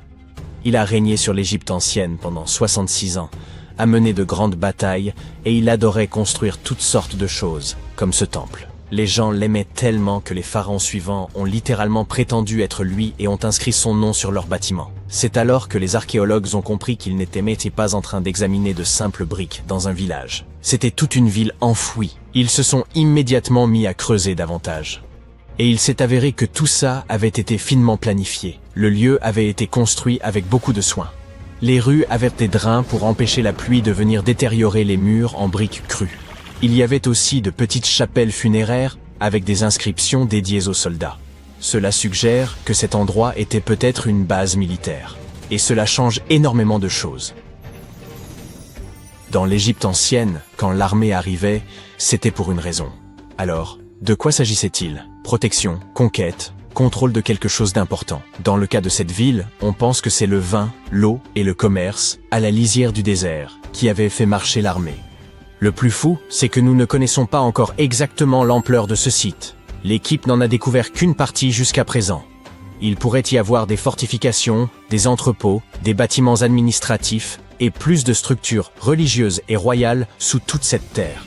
Il a régné sur l'Égypte ancienne pendant 66 ans, a mené de grandes batailles, et il adorait construire toutes sortes de choses, comme ce temple. Les gens l'aimaient tellement que les pharaons suivants ont littéralement prétendu être lui et ont inscrit son nom sur leur bâtiment. C'est alors que les archéologues ont compris qu'ils n'étaient pas en train d'examiner de simples briques dans un village. C'était toute une ville enfouie. Ils se sont immédiatement mis à creuser davantage. Et il s'est avéré que tout ça avait été finement planifié. Le lieu avait été construit avec beaucoup de soin. Les rues avaient des drains pour empêcher la pluie de venir détériorer les murs en briques crues. Il y avait aussi de petites chapelles funéraires avec des inscriptions dédiées aux soldats. Cela suggère que cet endroit était peut-être une base militaire. Et cela change énormément de choses. Dans l'Égypte ancienne, quand l'armée arrivait, c'était pour une raison. Alors, de quoi s'agissait-il? Protection, conquête, contrôle de quelque chose d'important. Dans le cas de cette ville, on pense que c'est le vin, l'eau et le commerce, à la lisière du désert, qui avaient fait marcher l'armée. Le plus fou, c'est que nous ne connaissons pas encore exactement l'ampleur de ce site. L'équipe n'en a découvert qu'une partie jusqu'à présent. Il pourrait y avoir des fortifications, des entrepôts, des bâtiments administratifs et plus de structures religieuses et royales sous toute cette terre.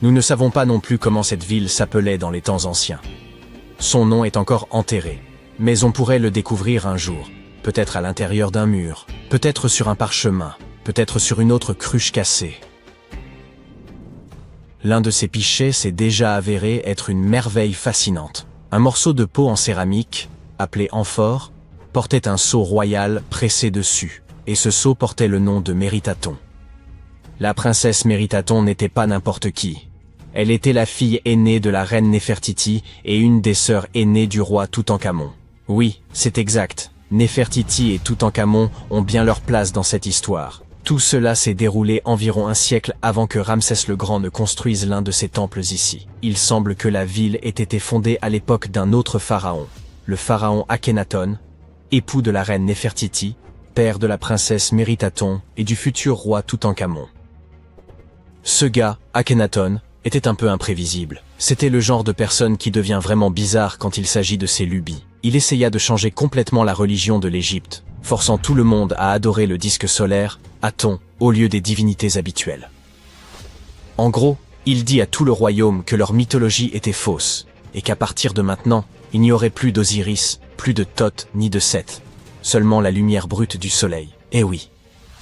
Nous ne savons pas non plus comment cette ville s'appelait dans les temps anciens. Son nom est encore enterré, mais on pourrait le découvrir un jour, peut-être à l'intérieur d'un mur, peut-être sur un parchemin, peut-être sur une autre cruche cassée. L'un de ces pichets s'est déjà avéré être une merveille fascinante. Un morceau de peau en céramique, appelé amphore, portait un sceau royal pressé dessus, et ce sceau portait le nom de Méritaton. La princesse Méritaton n'était pas n'importe qui. Elle était la fille aînée de la reine Néfertiti et une des sœurs aînées du roi Toutankhamon. Oui, c'est exact. Néfertiti et Toutankhamon ont bien leur place dans cette histoire. Tout cela s'est déroulé environ un siècle avant que Ramsès le Grand ne construise l'un de ses temples ici. Il semble que la ville ait été fondée à l'époque d'un autre pharaon, le pharaon Akhenaton, époux de la reine Néfertiti, père de la princesse Méritaton et du futur roi Toutankhamon. Ce gars, Akhenaton, était un peu imprévisible. C'était le genre de personne qui devient vraiment bizarre quand il s'agit de ses lubies. Il essaya de changer complètement la religion de l'Égypte, forçant tout le monde à adorer le disque solaire, Aton, au lieu des divinités habituelles. En gros, il dit à tout le royaume que leur mythologie était fausse, et qu'à partir de maintenant, il n'y aurait plus d'Osiris, plus de Thoth ni de Seth, seulement la lumière brute du soleil. Eh oui,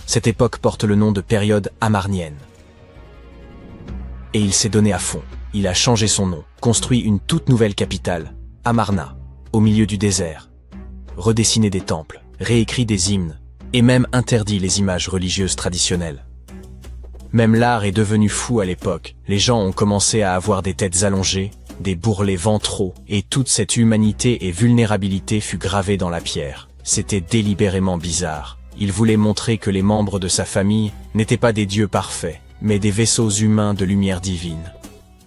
cette époque porte le nom de période amarnienne. Et il s'est donné à fond. Il a changé son nom, construit une toute nouvelle capitale, Amarna, au milieu du désert, redessiné des temples, réécrit des hymnes, et même interdit les images religieuses traditionnelles. Même l'art est devenu fou à l'époque. Les gens ont commencé à avoir des têtes allongées, des bourrelets ventraux, et toute cette humanité et vulnérabilité fut gravée dans la pierre. C'était délibérément bizarre. Il voulait montrer que les membres de sa famille n'étaient pas des dieux parfaits, mais des vaisseaux humains de lumière divine.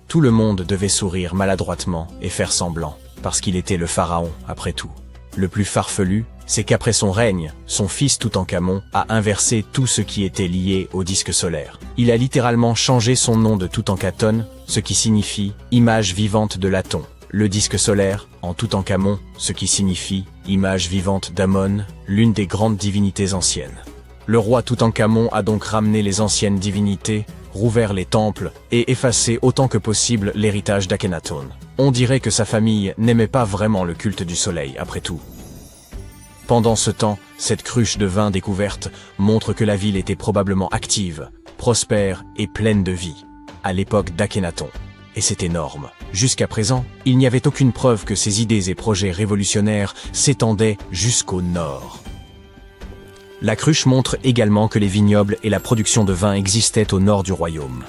Tout le monde devait sourire maladroitement et faire semblant, parce qu'il était le pharaon, après tout. Le plus farfelu, c'est qu'après son règne, son fils Toutankhamon a inversé tout ce qui était lié au disque solaire. Il a littéralement changé son nom de Toutankhaton, ce qui signifie « image vivante de l'Aton ». Le disque solaire, en Toutankhamon, ce qui signifie « image vivante d'Amon », l'une des grandes divinités anciennes. Le roi Toutankhamon a donc ramené les anciennes divinités, rouvert les temples et effacé autant que possible l'héritage d'Akhenaton. On dirait que sa famille n'aimait pas vraiment le culte du soleil, après tout. Pendant ce temps, cette cruche de vin découverte montre que la ville était probablement active, prospère et pleine de vie, à l'époque d'Akhenaton. Et c'est énorme. Jusqu'à présent, il n'y avait aucune preuve que ses idées et projets révolutionnaires s'étendaient jusqu'au nord. La cruche montre également que les vignobles et la production de vin existaient au nord du royaume.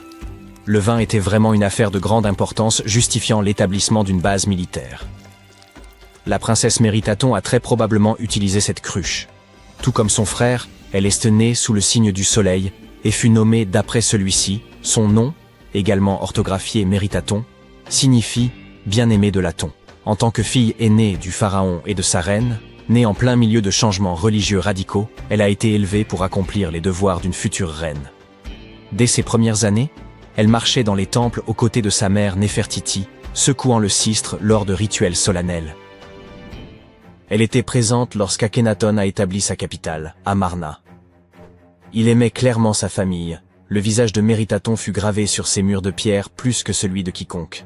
Le vin était vraiment une affaire de grande importance, justifiant l'établissement d'une base militaire. La princesse Méritaton a très probablement utilisé cette cruche. Tout comme son frère, elle est née sous le signe du soleil et fut nommée d'après celui-ci. Son nom, également orthographié Méritaton, signifie « bien-aimé de l'Aton ». En tant que fille aînée du pharaon et de sa reine, née en plein milieu de changements religieux radicaux, elle a été élevée pour accomplir les devoirs d'une future reine. Dès ses premières années, elle marchait dans les temples aux côtés de sa mère Néfertiti, secouant le sistre lors de rituels solennels. Elle était présente lorsqu'Akhenaton a établi sa capitale, Amarna. Il aimait clairement sa famille. Le visage de Méritaton fut gravé sur ses murs de pierre plus que celui de quiconque.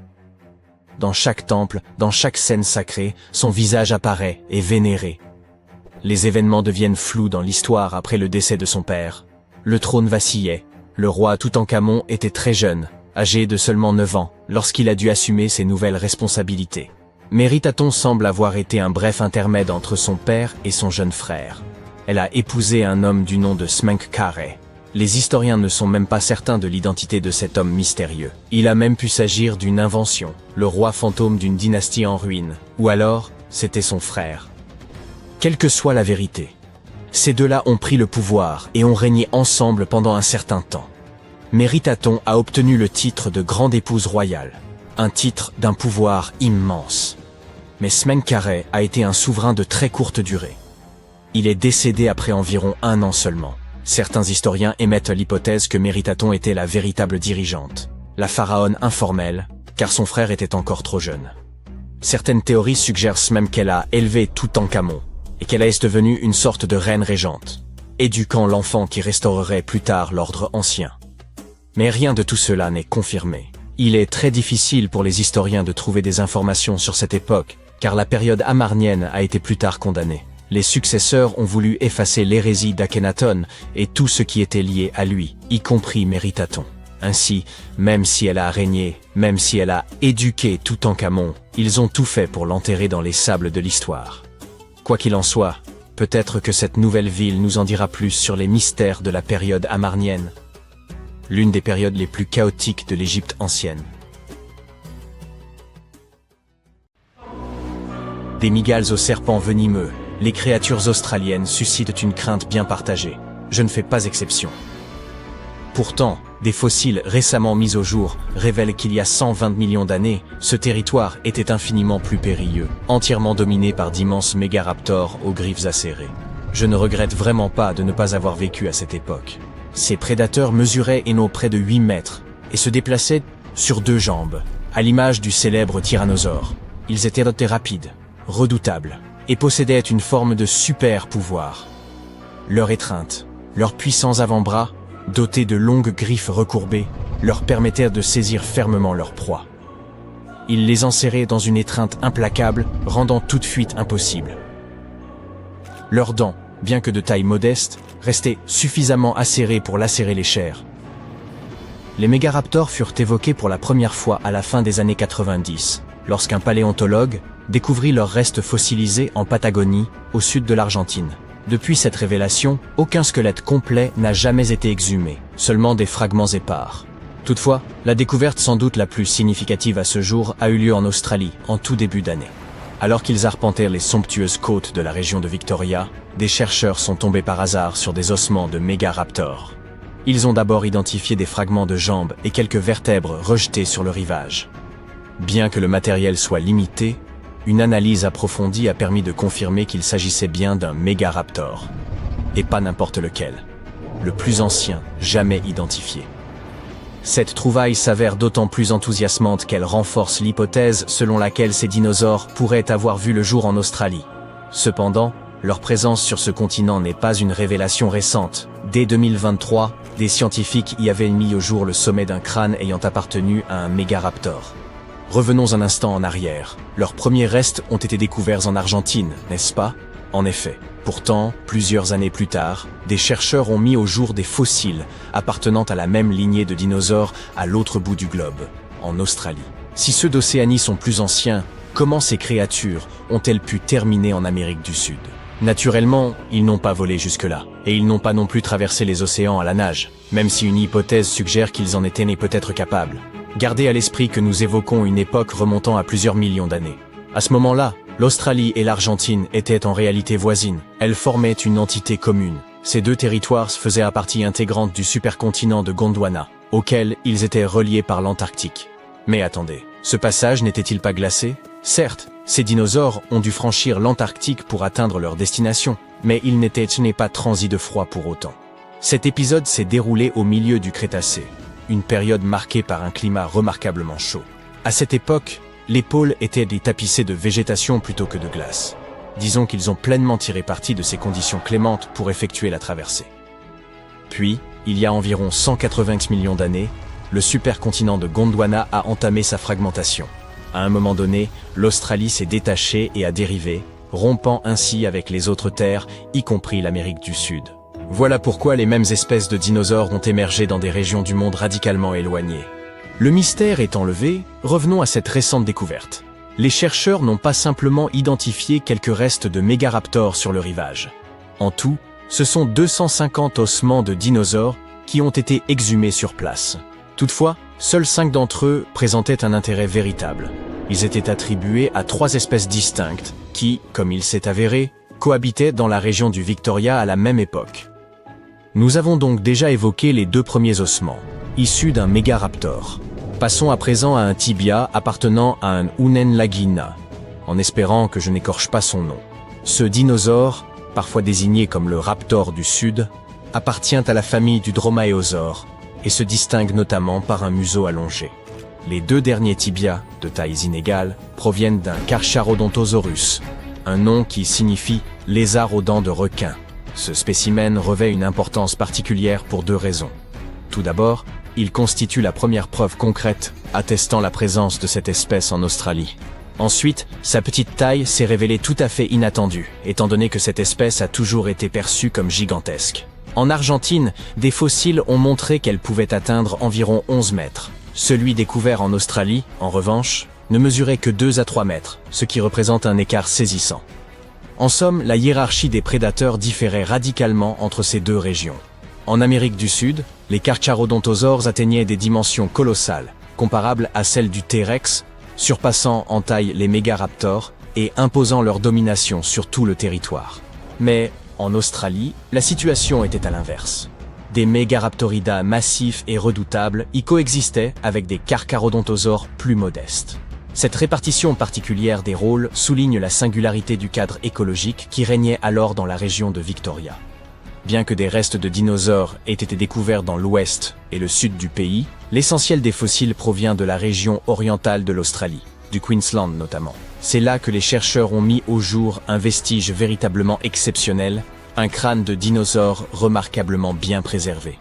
Dans chaque temple, dans chaque scène sacrée, son visage apparaît et vénéré. Les événements deviennent flous dans l'histoire après le décès de son père. Le trône vacillait. Le roi Toutankhamon était très jeune, âgé de seulement 9 ans, lorsqu'il a dû assumer ses nouvelles responsabilités. Méritaton semble avoir été un bref intermède entre son père et son jeune frère. Elle a épousé un homme du nom de Smenkhkare. Les historiens ne sont même pas certains de l'identité de cet homme mystérieux. Il a même pu s'agir d'une invention, le roi fantôme d'une dynastie en ruine, ou alors, c'était son frère. Quelle que soit la vérité, ces deux-là ont pris le pouvoir et ont régné ensemble pendant un certain temps. Méritaton a obtenu le titre de grande épouse royale, un titre d'un pouvoir immense. Mais Smenkhkare a été un souverain de très courte durée. Il est décédé après environ 1 an seulement. Certains historiens émettent l'hypothèse que Méritaton était la véritable dirigeante, la pharaone informelle, car son frère était encore trop jeune. Certaines théories suggèrent même qu'elle a élevé Toutankhamon, et qu'elle est devenue une sorte de reine régente, éduquant l'enfant qui restaurerait plus tard l'ordre ancien. Mais rien de tout cela n'est confirmé. Il est très difficile pour les historiens de trouver des informations sur cette époque, car la période amarnienne a été plus tard condamnée. Les successeurs ont voulu effacer l'hérésie d'Akhenaton et tout ce qui était lié à lui, y compris Méritaton. Ainsi, même si elle a régné, même si elle a éduqué Toutankhamon, ils ont tout fait pour l'enterrer dans les sables de l'histoire. Quoi qu'il en soit, peut-être que cette nouvelle ville nous en dira plus sur les mystères de la période amarnienne, l'une des périodes les plus chaotiques de l'Égypte ancienne. Des mygales aux serpents venimeux, les créatures australiennes suscitent une crainte bien partagée. Je ne fais pas exception. Pourtant, des fossiles récemment mis au jour révèlent qu'il y a 120 millions d'années, ce territoire était infiniment plus périlleux, entièrement dominé par d'immenses mégaraptors aux griffes acérées. Je ne regrette vraiment pas de ne pas avoir vécu à cette époque. Ces prédateurs mesuraient et non près de 8 mètres et se déplaçaient sur 2 jambes, à l'image du célèbre tyrannosaure. Ils étaient rapides, redoutables et possédaient une forme de super pouvoir. Leur étreinte, leurs puissants avant-bras, dotés de longues griffes recourbées, leur permettèrent de saisir fermement leur proie. Ils les enserraient dans une étreinte implacable, rendant toute fuite impossible. Leurs dents, bien que de taille modeste, restaient suffisamment acérées pour lacérer les chairs. Les mégaraptors furent évoqués pour la première fois à la fin des années 90, lorsqu'un paléontologue découvrit leurs restes fossilisés en Patagonie, au sud de l'Argentine. Depuis cette révélation, aucun squelette complet n'a jamais été exhumé, seulement des fragments épars. Toutefois, la découverte sans doute la plus significative à ce jour a eu lieu en Australie, en tout début d'année. Alors qu'ils arpentèrent les somptueuses côtes de la région de Victoria, des chercheurs sont tombés par hasard sur des ossements de mégaraptors. Ils ont d'abord identifié des fragments de jambes et quelques vertèbres rejetés sur le rivage. Bien que le matériel soit limité, une analyse approfondie a permis de confirmer qu'il s'agissait bien d'un mégaraptor. Et pas n'importe lequel. Le plus ancien jamais identifié. Cette trouvaille s'avère d'autant plus enthousiasmante qu'elle renforce l'hypothèse selon laquelle ces dinosaures pourraient avoir vu le jour en Australie. Cependant, leur présence sur ce continent n'est pas une révélation récente. Dès 2023, des scientifiques y avaient mis au jour le sommet d'un crâne ayant appartenu à un mégaraptor. Revenons un instant en arrière. Leurs premiers restes ont été découverts en Argentine, n'est-ce pas? En effet. Pourtant, plusieurs années plus tard, des chercheurs ont mis au jour des fossiles appartenant à la même lignée de dinosaures à l'autre bout du globe, en Australie. Si ceux d'Océanie sont plus anciens, comment ces créatures ont-elles pu terminer en Amérique du Sud? Naturellement, ils n'ont pas volé jusque-là, et ils n'ont pas non plus traversé les océans à la nage, même si une hypothèse suggère qu'ils en étaient peut-être capables. Gardez à l'esprit que nous évoquons une époque remontant à plusieurs millions d'années. À ce moment-là, l'Australie et l'Argentine étaient en réalité voisines. Elles formaient une entité commune. Ces deux territoires faisaient partie intégrante du supercontinent de Gondwana, auquel ils étaient reliés par l'Antarctique. Mais attendez, ce passage n'était-il pas glacé? Certes, ces dinosaures ont dû franchir l'Antarctique pour atteindre leur destination, mais ils n'étaient pas transis de froid pour autant. Cet épisode s'est déroulé au milieu du Crétacé, une période marquée par un climat remarquablement chaud. À cette époque, les pôles étaient tapissés de végétation plutôt que de glace. Disons qu'ils ont pleinement tiré parti de ces conditions clémentes pour effectuer la traversée. Puis, il y a environ 180 millions d'années, le supercontinent de Gondwana a entamé sa fragmentation. À un moment donné, l'Australie s'est détachée et a dérivé, rompant ainsi avec les autres terres, y compris l'Amérique du Sud. Voilà pourquoi les mêmes espèces de dinosaures ont émergé dans des régions du monde radicalement éloignées. Le mystère étant levé, revenons à cette récente découverte. Les chercheurs n'ont pas simplement identifié quelques restes de mégaraptors sur le rivage. En tout, ce sont 250 ossements de dinosaures qui ont été exhumés sur place. Toutefois, seuls 5 d'entre eux présentaient un intérêt véritable. Ils étaient attribués à 3 espèces distinctes qui, comme il s'est avéré, cohabitaient dans la région du Victoria à la même époque. Nous avons donc déjà évoqué les 2 premiers ossements, issus d'un mégaraptor. Passons à présent à un tibia appartenant à un Unenlagina, en espérant que je n'écorche pas son nom. Ce dinosaure, parfois désigné comme le raptor du Sud, appartient à la famille du dromaéosaure et se distingue notamment par un museau allongé. Les 2 derniers tibias, de tailles inégales, proviennent d'un Carcharodontosaurus, un nom qui signifie « lézard aux dents de requin ». Ce spécimen revêt une importance particulière pour 2 raisons. Tout d'abord, il constitue la première preuve concrète attestant la présence de cette espèce en Australie. Ensuite, sa petite taille s'est révélée tout à fait inattendue, étant donné que cette espèce a toujours été perçue comme gigantesque. En Argentine, des fossiles ont montré qu'elle pouvait atteindre environ 11 mètres. Celui découvert en Australie, en revanche, ne mesurait que 2 à 3 mètres, ce qui représente un écart saisissant. En somme, la hiérarchie des prédateurs différait radicalement entre ces 2 régions. En Amérique du Sud, les Carcharodontosaures atteignaient des dimensions colossales, comparables à celles du T-Rex, surpassant en taille les mégaraptors et imposant leur domination sur tout le territoire. Mais, en Australie, la situation était à l'inverse. Des Megaraptoridae massifs et redoutables y coexistaient avec des Carcharodontosaures plus modestes. Cette répartition particulière des rôles souligne la singularité du cadre écologique qui régnait alors dans la région de Victoria. Bien que des restes de dinosaures aient été découverts dans l'ouest et le sud du pays, l'essentiel des fossiles provient de la région orientale de l'Australie, du Queensland notamment. C'est là que les chercheurs ont mis au jour un vestige véritablement exceptionnel, un crâne de dinosaure remarquablement bien préservé.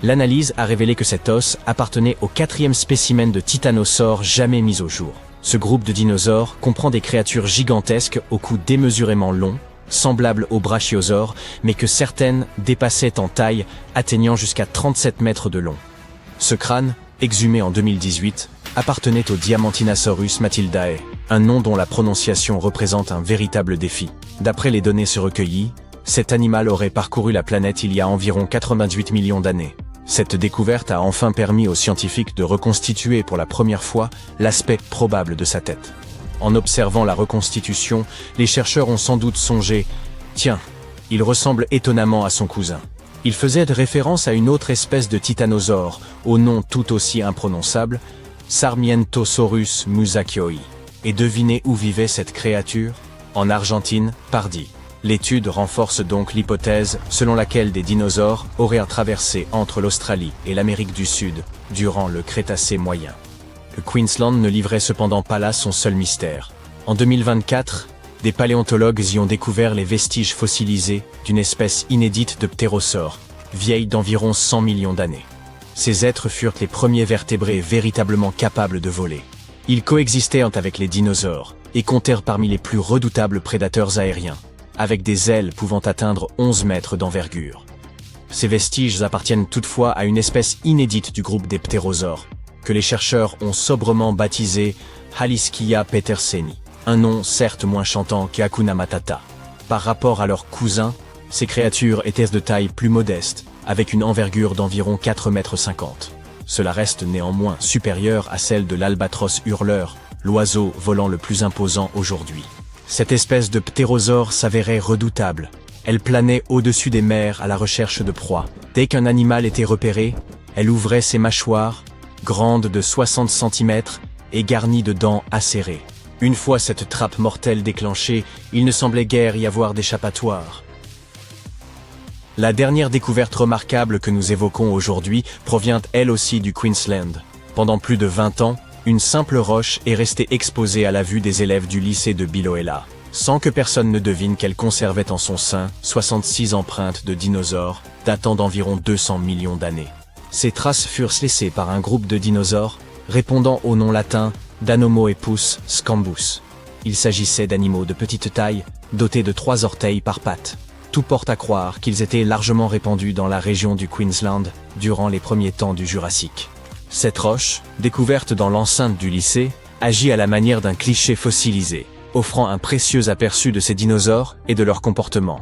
L'analyse a révélé que cet os appartenait au 4e spécimen de titanosaure jamais mis au jour. Ce groupe de dinosaures comprend des créatures gigantesques au cou démesurément long, semblables aux brachiosaures, mais que certaines dépassaient en taille, atteignant jusqu'à 37 mètres de long. Ce crâne, exhumé en 2018, appartenait au Diamantinosaurus matildae, un nom dont la prononciation représente un véritable défi. D'après les données recueillies, cet animal aurait parcouru la planète il y a environ 88 millions d'années. Cette découverte a enfin permis aux scientifiques de reconstituer pour la première fois l'aspect probable de sa tête. En observant la reconstitution, les chercheurs ont sans doute songé « Tiens, il ressemble étonnamment à son cousin ». Il faisait référence à une autre espèce de titanosaure, au nom tout aussi imprononçable, Sarmientosaurus musakioi. Et devinez où vivait cette créature? En Argentine, Pardi. L'étude renforce donc l'hypothèse selon laquelle des dinosaures auraient traversé entre l'Australie et l'Amérique du Sud durant le Crétacé moyen. Le Queensland ne livrait cependant pas là son seul mystère. En 2024, des paléontologues y ont découvert les vestiges fossilisés d'une espèce inédite de ptérosaures, vieille d'environ 100 millions d'années. Ces êtres furent les premiers vertébrés véritablement capables de voler. Ils coexistaient avec les dinosaures et comptèrent parmi les plus redoutables prédateurs aériens, avec des ailes pouvant atteindre 11 mètres d'envergure. Ces vestiges appartiennent toutefois à une espèce inédite du groupe des ptérosaures, que les chercheurs ont sobrement baptisé Halischia peterseni, un nom certes moins chantant qu'Hakuna Matata. Par rapport à leurs cousins, ces créatures étaient de taille plus modeste, avec une envergure d'environ 4,50 mètres. Cela reste néanmoins supérieur à celle de l'albatros hurleur, l'oiseau volant le plus imposant aujourd'hui. Cette espèce de ptérosaure s'avérait redoutable. Elle planait au-dessus des mers à la recherche de proies. Dès qu'un animal était repéré, elle ouvrait ses mâchoires, grandes de 60 cm et garnies de dents acérées. Une fois cette trappe mortelle déclenchée, il ne semblait guère y avoir d'échappatoire. La dernière découverte remarquable que nous évoquons aujourd'hui provient elle aussi du Queensland. Pendant plus de 20 ans, une simple roche est restée exposée à la vue des élèves du lycée de Biloela, sans que personne ne devine qu'elle conservait en son sein 66 empreintes de dinosaures datant d'environ 200 millions d'années. Ces traces furent laissées par un groupe de dinosaures répondant au nom latin d'Anomoepus scambus. Il s'agissait d'animaux de petite taille, dotés de 3 orteils par patte. Tout porte à croire qu'ils étaient largement répandus dans la région du Queensland durant les premiers temps du Jurassique. Cette roche, découverte dans l'enceinte du lycée, agit à la manière d'un cliché fossilisé, offrant un précieux aperçu de ces dinosaures et de leur comportement.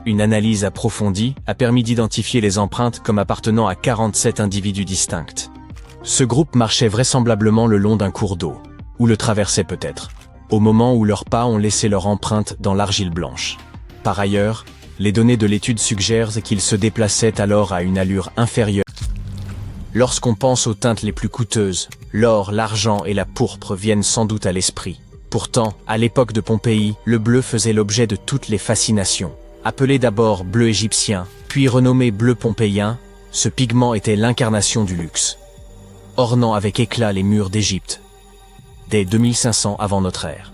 Une analyse approfondie a permis d'identifier les empreintes comme appartenant à 47 individus distincts. Ce groupe marchait vraisemblablement le long d'un cours d'eau, ou le traversait peut-être, au moment où leurs pas ont laissé leur empreinte dans l'argile blanche. Par ailleurs, les données de l'étude suggèrent qu'ils se déplaçaient alors à une allure inférieure. Lorsqu'on pense aux teintes les plus coûteuses, l'or, l'argent et la pourpre viennent sans doute à l'esprit. Pourtant, à l'époque de Pompéi, le bleu faisait l'objet de toutes les fascinations. Appelé d'abord bleu égyptien, puis renommé bleu pompéien, ce pigment était l'incarnation du luxe, ornant avec éclat les murs d'Égypte, dès 2500 avant notre ère.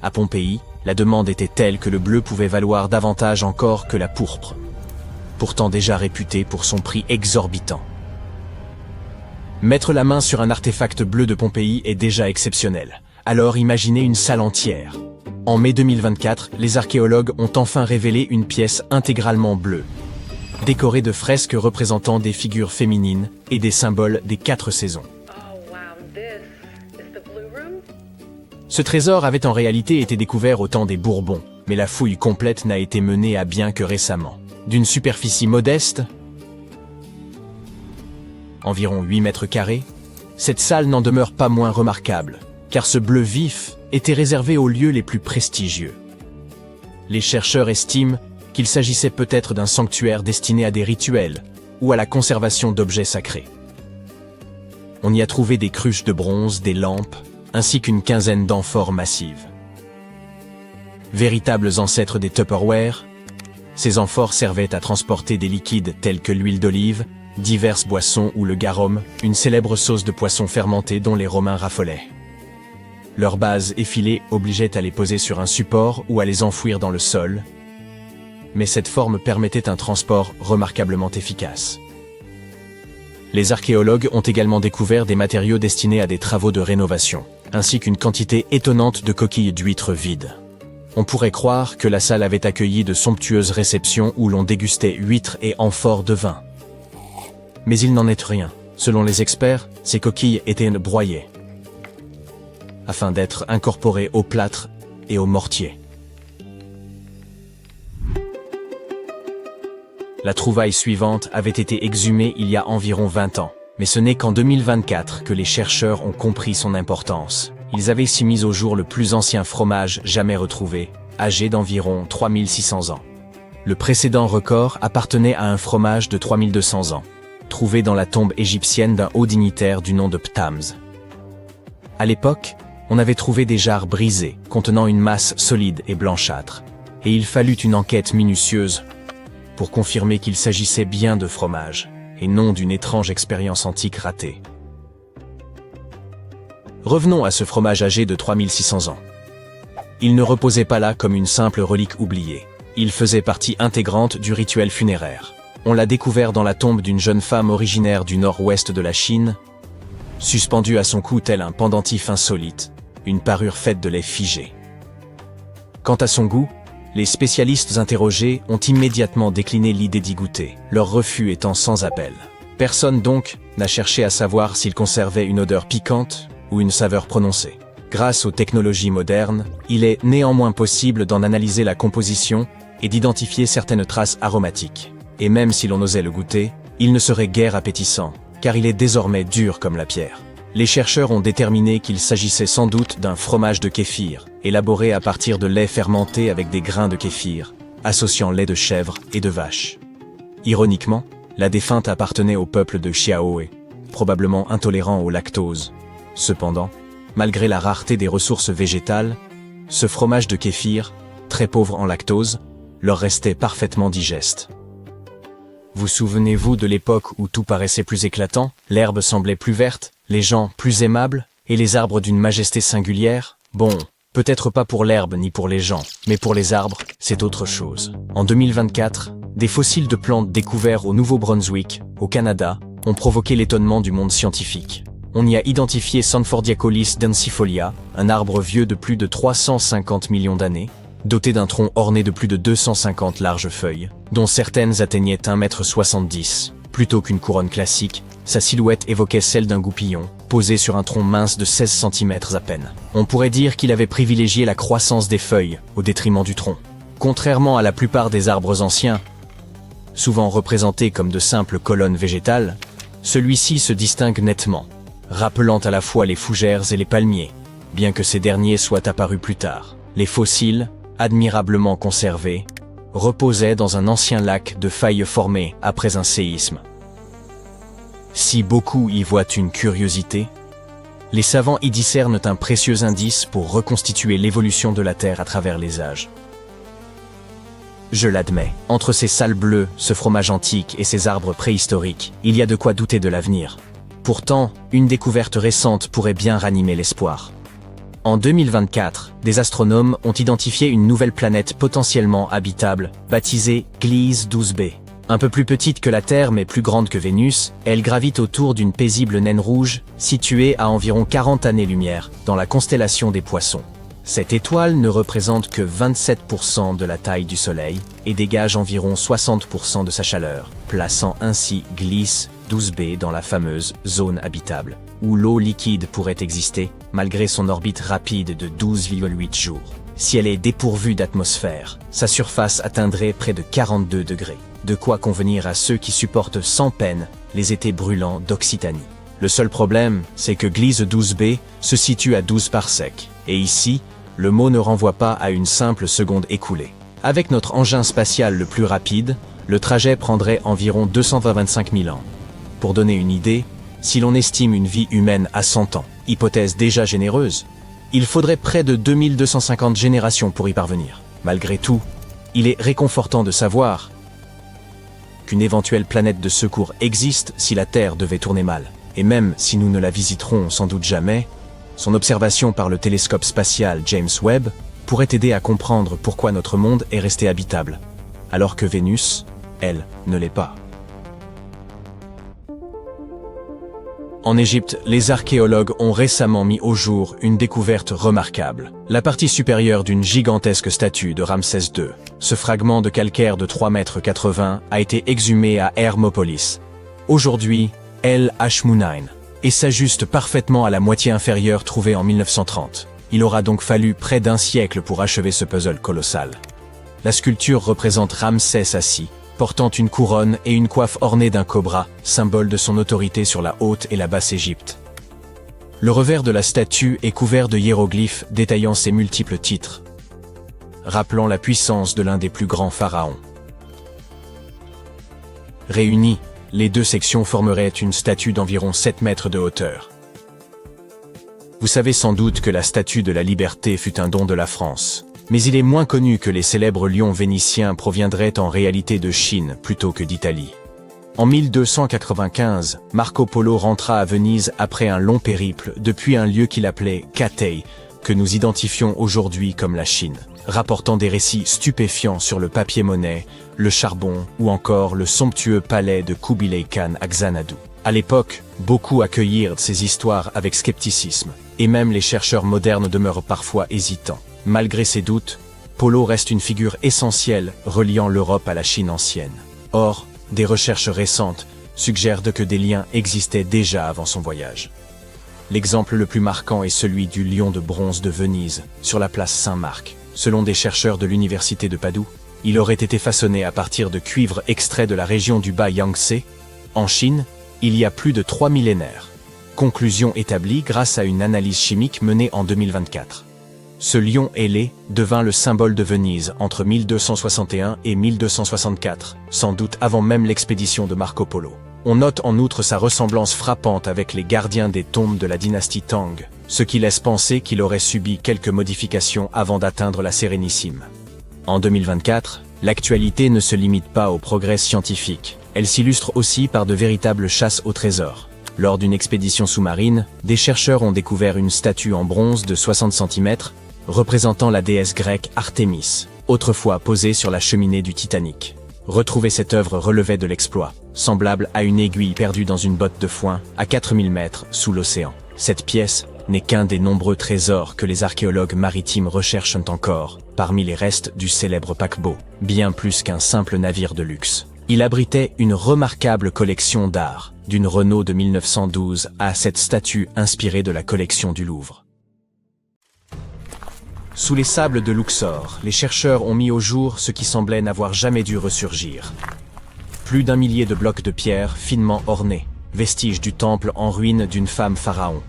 À Pompéi, la demande était telle que le bleu pouvait valoir davantage encore que la pourpre, pourtant déjà réputé pour son prix exorbitant. Mettre la main sur un artefact bleu de Pompéi est déjà exceptionnel. Alors imaginez une salle entière. En mai 2024, les archéologues ont enfin révélé une pièce intégralement bleue, décorée de fresques représentant des figures féminines et des symboles des 4 saisons. Ce trésor avait en réalité été découvert au temps des Bourbons, mais la fouille complète n'a été menée à bien que récemment. D'une superficie modeste, environ 8 mètres carrés, cette salle n'en demeure pas moins remarquable, car ce bleu vif était réservé aux lieux les plus prestigieux. Les chercheurs estiment qu'il s'agissait peut-être d'un sanctuaire destiné à des rituels ou à la conservation d'objets sacrés. On y a trouvé des cruches de bronze, des lampes, ainsi qu'une quinzaine d'amphores massives. Véritables ancêtres des Tupperware, ces amphores servaient à transporter des liquides tels que l'huile d'olive, diverses boissons ou le garum, une célèbre sauce de poisson fermentée dont les Romains raffolaient. Leur base effilée obligeait à les poser sur un support ou à les enfouir dans le sol, mais cette forme permettait un transport remarquablement efficace. Les archéologues ont également découvert des matériaux destinés à des travaux de rénovation, ainsi qu'une quantité étonnante de coquilles d'huîtres vides. On pourrait croire que la salle avait accueilli de somptueuses réceptions où l'on dégustait huîtres et amphores de vin. Mais il n'en est rien. Selon les experts, ces coquilles étaient broyées, afin d'être incorporées au plâtre et au mortier. La trouvaille suivante avait été exhumée il y a environ 20 ans, mais ce n'est qu'en 2024 que les chercheurs ont compris son importance. Ils avaient ici mis au jour le plus ancien fromage jamais retrouvé, âgé d'environ 3600 ans. Le précédent record appartenait à un fromage de 3200 ans, trouvé dans la tombe égyptienne d'un haut dignitaire du nom de Ptahmes. À l'époque, on avait trouvé des jarres brisées, contenant une masse solide et blanchâtre, et il fallut une enquête minutieuse pour confirmer qu'il s'agissait bien de fromage, et non d'une étrange expérience antique ratée. Revenons à ce fromage âgé de 3600 ans. Il ne reposait pas là comme une simple relique oubliée. Il faisait partie intégrante du rituel funéraire. On l'a découvert dans la tombe d'une jeune femme originaire du nord-ouest de la Chine, suspendue à son cou tel un pendentif insolite, une parure faite de lait figé. Quant à son goût, les spécialistes interrogés ont immédiatement décliné l'idée d'y goûter, leur refus étant sans appel. Personne donc n'a cherché à savoir s'il conservait une odeur piquante ou une saveur prononcée. Grâce aux technologies modernes, il est néanmoins possible d'en analyser la composition et d'identifier certaines traces aromatiques. Et même si l'on osait le goûter, il ne serait guère appétissant, car il est désormais dur comme la pierre. Les chercheurs ont déterminé qu'il s'agissait sans doute d'un fromage de kéfir, élaboré à partir de lait fermenté avec des grains de kéfir, associant lait de chèvre et de vache. Ironiquement, la défunte appartenait au peuple de Xiaohe, probablement intolérant au lactose. Cependant, malgré la rareté des ressources végétales, ce fromage de kéfir, très pauvre en lactose, leur restait parfaitement digeste. Vous souvenez-vous de l'époque où tout paraissait plus éclatant, l'herbe semblait plus verte, les gens plus aimables, et les arbres d'une majesté singulière? Bon, peut-être pas pour l'herbe ni pour les gens, mais pour les arbres, c'est autre chose. En 2024, des fossiles de plantes découverts au Nouveau-Brunswick, au Canada, ont provoqué l'étonnement du monde scientifique. On y a identifié Sanfordiacolis densifolia, un arbre vieux de plus de 350 millions d'années, doté d'un tronc orné de plus de 250 larges feuilles, dont certaines atteignaient 1,70 m. Plutôt qu'une couronne classique, sa silhouette évoquait celle d'un goupillon, posé sur un tronc mince de 16 cm à peine. On pourrait dire qu'il avait privilégié la croissance des feuilles, au détriment du tronc. Contrairement à la plupart des arbres anciens, souvent représentés comme de simples colonnes végétales, celui-ci se distingue nettement, rappelant à la fois les fougères et les palmiers, bien que ces derniers soient apparus plus tard. Les fossiles, admirablement conservés, reposaient dans un ancien lac de failles formées après un séisme. Si beaucoup y voient une curiosité, les savants y discernent un précieux indice pour reconstituer l'évolution de la Terre à travers les âges. Je l'admets, entre ces salles bleues, ce fromage antique et ces arbres préhistoriques, il y a de quoi douter de l'avenir. Pourtant, une découverte récente pourrait bien ranimer l'espoir. En 2024, des astronomes ont identifié une nouvelle planète potentiellement habitable, baptisée Gliese 12b. Un peu plus petite que la Terre mais plus grande que Vénus, elle gravite autour d'une paisible naine rouge, située à environ 40 années-lumière, dans la constellation des Poissons. Cette étoile ne représente que 27% de la taille du Soleil et dégage environ 60% de sa chaleur, plaçant ainsi Gliese 12b dans la fameuse zone habitable, où l'eau liquide pourrait exister, malgré son orbite rapide de 12,8 jours. Si elle est dépourvue d'atmosphère, sa surface atteindrait près de 42 degrés. De quoi convenir à ceux qui supportent sans peine les étés brûlants d'Occitanie. Le seul problème, c'est que Gliese 12b se situe à 12 parsecs, et ici, le mot ne renvoie pas à une simple seconde écoulée. Avec notre engin spatial le plus rapide, le trajet prendrait environ 225 000 ans. Pour donner une idée, si l'on estime une vie humaine à 100 ans, hypothèse déjà généreuse, il faudrait près de 2250 générations pour y parvenir. Malgré tout, il est réconfortant de savoir qu'une éventuelle planète de secours existe si la Terre devait tourner mal. Et même si nous ne la visiterons sans doute jamais, son observation par le télescope spatial James Webb pourrait aider à comprendre pourquoi notre monde est resté habitable, alors que Vénus, elle, ne l'est pas. En Égypte, les archéologues ont récemment mis au jour une découverte remarquable. La partie supérieure d'une gigantesque statue de Ramsès II. Ce fragment de calcaire de 3,80 m a été exhumé à Hermopolis. Aujourd'hui, El Hashmonaïn, et s'ajuste parfaitement à la moitié inférieure trouvée en 1930. Il aura donc fallu près d'un siècle pour achever ce puzzle colossal. La sculpture représente Ramsès assis, portant une couronne et une coiffe ornée d'un cobra, symbole de son autorité sur la Haute et la Basse Égypte. Le revers de la statue est couvert de hiéroglyphes détaillant ses multiples titres, rappelant la puissance de l'un des plus grands pharaons. Réunies, les deux sections formeraient une statue d'environ 7 mètres de hauteur. Vous savez sans doute que la statue de la Liberté fut un don de la France. Mais il est moins connu que les célèbres lions vénitiens proviendraient en réalité de Chine plutôt que d'Italie. En 1295, Marco Polo rentra à Venise après un long périple depuis un lieu qu'il appelait Cathay, que nous identifions aujourd'hui comme la Chine, rapportant des récits stupéfiants sur le papier-monnaie, le charbon ou encore le somptueux palais de Kubilai Khan à Xanadu. À l'époque, beaucoup accueillirent ces histoires avec scepticisme, et même les chercheurs modernes demeurent parfois hésitants. Malgré ses doutes, Polo reste une figure essentielle reliant l'Europe à la Chine ancienne. Or, des recherches récentes suggèrent que des liens existaient déjà avant son voyage. L'exemple le plus marquant est celui du lion de bronze de Venise, sur la place Saint-Marc. Selon des chercheurs de l'université de Padoue, il aurait été façonné à partir de cuivre extrait de la région du bas Yangtze, en Chine, il y a plus de 3 millénaires. Conclusion établie grâce à une analyse chimique menée en 2024. Ce lion ailé devint le symbole de Venise entre 1261 et 1264, sans doute avant même l'expédition de Marco Polo. On note en outre sa ressemblance frappante avec les gardiens des tombes de la dynastie Tang, ce qui laisse penser qu'il aurait subi quelques modifications avant d'atteindre la Sérénissime. En 2024, l'actualité ne se limite pas au progrès scientifique, elle s'illustre aussi par de véritables chasses au trésor. Lors d'une expédition sous-marine, des chercheurs ont découvert une statue en bronze de 60 cm, représentant la déesse grecque Artémis, autrefois posée sur la cheminée du Titanic. Retrouver cette œuvre relevait de l'exploit, semblable à une aiguille perdue dans une botte de foin à 4000 mètres sous l'océan. Cette pièce n'est qu'un des nombreux trésors que les archéologues maritimes recherchent encore, parmi les restes du célèbre paquebot, bien plus qu'un simple navire de luxe. Il abritait une remarquable collection d'art, d'une Renault de 1912 à cette statue inspirée de la collection du Louvre. Sous les sables de Luxor, les chercheurs ont mis au jour ce qui semblait n'avoir jamais dû ressurgir. Plus d'1 millier de blocs de pierre finement ornés, vestiges du temple en ruine d'une femme pharaon.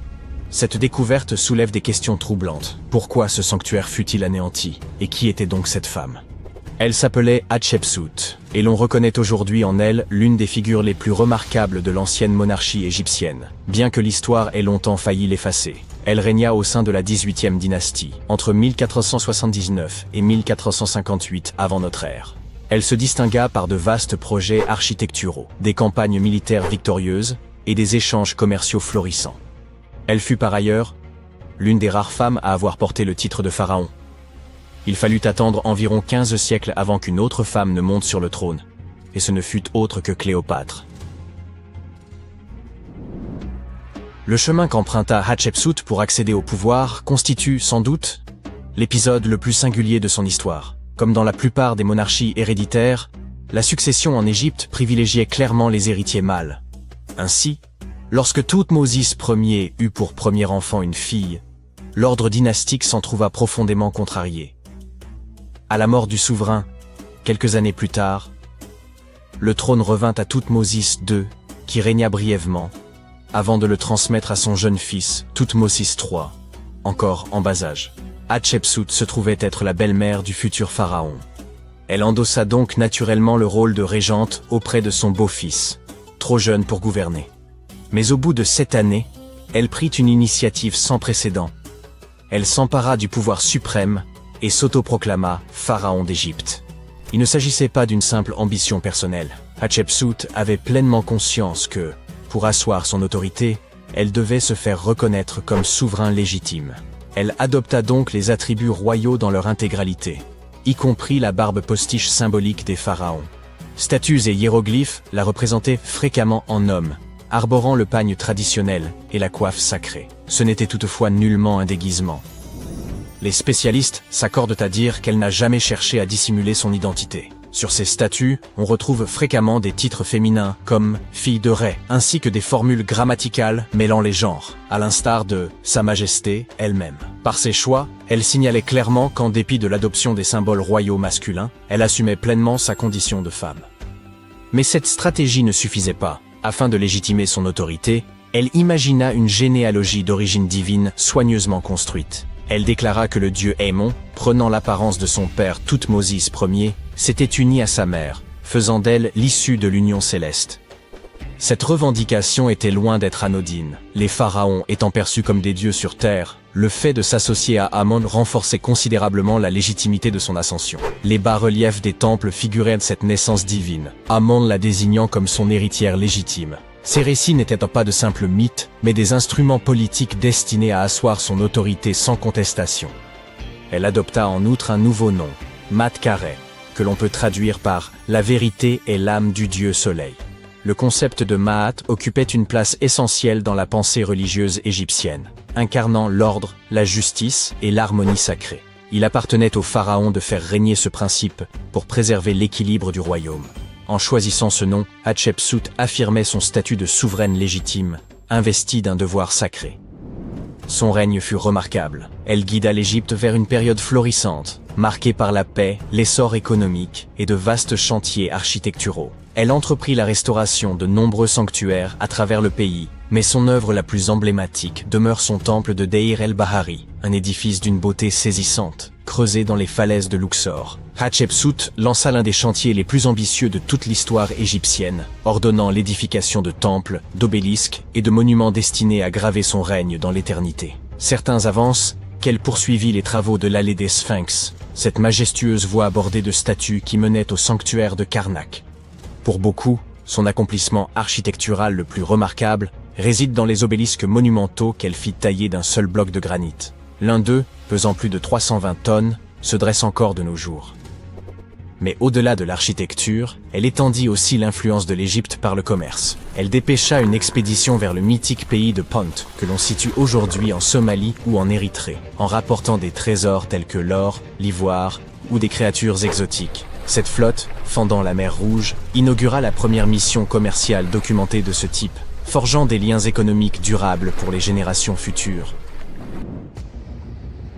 Cette découverte soulève des questions troublantes. Pourquoi ce sanctuaire fut-il anéanti? Et qui était donc cette femme? Elle s'appelait Hatshepsut, et l'on reconnaît aujourd'hui en elle l'une des figures les plus remarquables de l'ancienne monarchie égyptienne, bien que l'histoire ait longtemps failli l'effacer. Elle régna au sein de la 18e dynastie, entre 1479 et 1458 avant notre ère. Elle se distingua par de vastes projets architecturaux, des campagnes militaires victorieuses et des échanges commerciaux florissants. Elle fut par ailleurs l'une des rares femmes à avoir porté le titre de pharaon. Il fallut attendre environ 15 siècles avant qu'une autre femme ne monte sur le trône, et ce ne fut autre que Cléopâtre. Le chemin qu'emprunta Hatshepsut pour accéder au pouvoir constitue, sans doute, l'épisode le plus singulier de son histoire. Comme dans la plupart des monarchies héréditaires, la succession en Égypte privilégiait clairement les héritiers mâles. Ainsi, lorsque Thoutmôsis Ier eut pour premier enfant une fille, l'ordre dynastique s'en trouva profondément contrarié. À la mort du souverain, quelques années plus tard, le trône revint à Thoutmôsis II, qui régna brièvement, avant de le transmettre à son jeune fils, Thoutmôsis III, encore en bas âge. Hatshepsut se trouvait être la belle-mère du futur pharaon. Elle endossa donc naturellement le rôle de régente auprès de son beau-fils, trop jeune pour gouverner. Mais au bout de 7 années, elle prit une initiative sans précédent. Elle s'empara du pouvoir suprême et s'autoproclama pharaon d'Égypte. Il ne s'agissait pas d'une simple ambition personnelle. Hatshepsut avait pleinement conscience que, pour asseoir son autorité, elle devait se faire reconnaître comme souverain légitime. Elle adopta donc les attributs royaux dans leur intégralité, y compris la barbe postiche symbolique des pharaons. Statues et hiéroglyphes la représentaient fréquemment en homme, arborant le pagne traditionnel et la coiffe sacrée. Ce n'était toutefois nullement un déguisement. Les spécialistes s'accordent à dire qu'elle n'a jamais cherché à dissimuler son identité. Sur ces statues, on retrouve fréquemment des titres féminins comme « fille de Ré », ainsi que des formules grammaticales mêlant les genres, à l'instar de « Sa Majesté » elle-même. Par ses choix, elle signalait clairement qu'en dépit de l'adoption des symboles royaux masculins, elle assumait pleinement sa condition de femme. Mais cette stratégie ne suffisait pas. Afin de légitimer son autorité, elle imagina une généalogie d'origine divine soigneusement construite. Elle déclara que le dieu Ammon, prenant l'apparence de son père Thoutmôsis Ier, s'était uni à sa mère, faisant d'elle l'issue de l'union céleste. Cette revendication était loin d'être anodine. Les pharaons étant perçus comme des dieux sur terre, le fait de s'associer à Ammon renforçait considérablement la légitimité de son ascension. Les bas-reliefs des temples figuraient cette naissance divine, Ammon la désignant comme son héritière légitime. Ces récits n'étaient pas de simples mythes, mais des instruments politiques destinés à asseoir son autorité sans contestation. Elle adopta en outre un nouveau nom, Mat-Kare, que l'on peut traduire par « la vérité est l'âme du dieu soleil ». Le concept de Maat occupait une place essentielle dans la pensée religieuse égyptienne, incarnant l'ordre, la justice et l'harmonie sacrée. Il appartenait au pharaon de faire régner ce principe pour préserver l'équilibre du royaume. En choisissant ce nom, Hatshepsut affirmait son statut de souveraine légitime, investie d'un devoir sacré. Son règne fut remarquable. Elle guida l'Égypte vers une période florissante, marquée par la paix, l'essor économique et de vastes chantiers architecturaux. Elle entreprit la restauration de nombreux sanctuaires à travers le pays, mais son œuvre la plus emblématique demeure son temple de Deir el-Bahari, un édifice d'une beauté saisissante, creusé dans les falaises de Luxor. Hatshepsut lança l'un des chantiers les plus ambitieux de toute l'histoire égyptienne, ordonnant l'édification de temples, d'obélisques et de monuments destinés à graver son règne dans l'éternité. Certains avancent qu'elle poursuivit les travaux de l'allée des Sphinx, cette majestueuse voie bordée de statues qui menait au sanctuaire de Karnak. Pour beaucoup, son accomplissement architectural le plus remarquable réside dans les obélisques monumentaux qu'elle fit tailler d'un seul bloc de granit. L'un d'eux, pesant plus de 320 tonnes, se dresse encore de nos jours. Mais au-delà de l'architecture, elle étendit aussi l'influence de l'Égypte par le commerce. Elle dépêcha une expédition vers le mythique pays de Pont, que l'on situe aujourd'hui en Somalie ou en Érythrée, en rapportant des trésors tels que l'or, l'ivoire ou des créatures exotiques. Cette flotte, fendant la mer Rouge, inaugura la première mission commerciale documentée de ce type, forgeant des liens économiques durables pour les générations futures.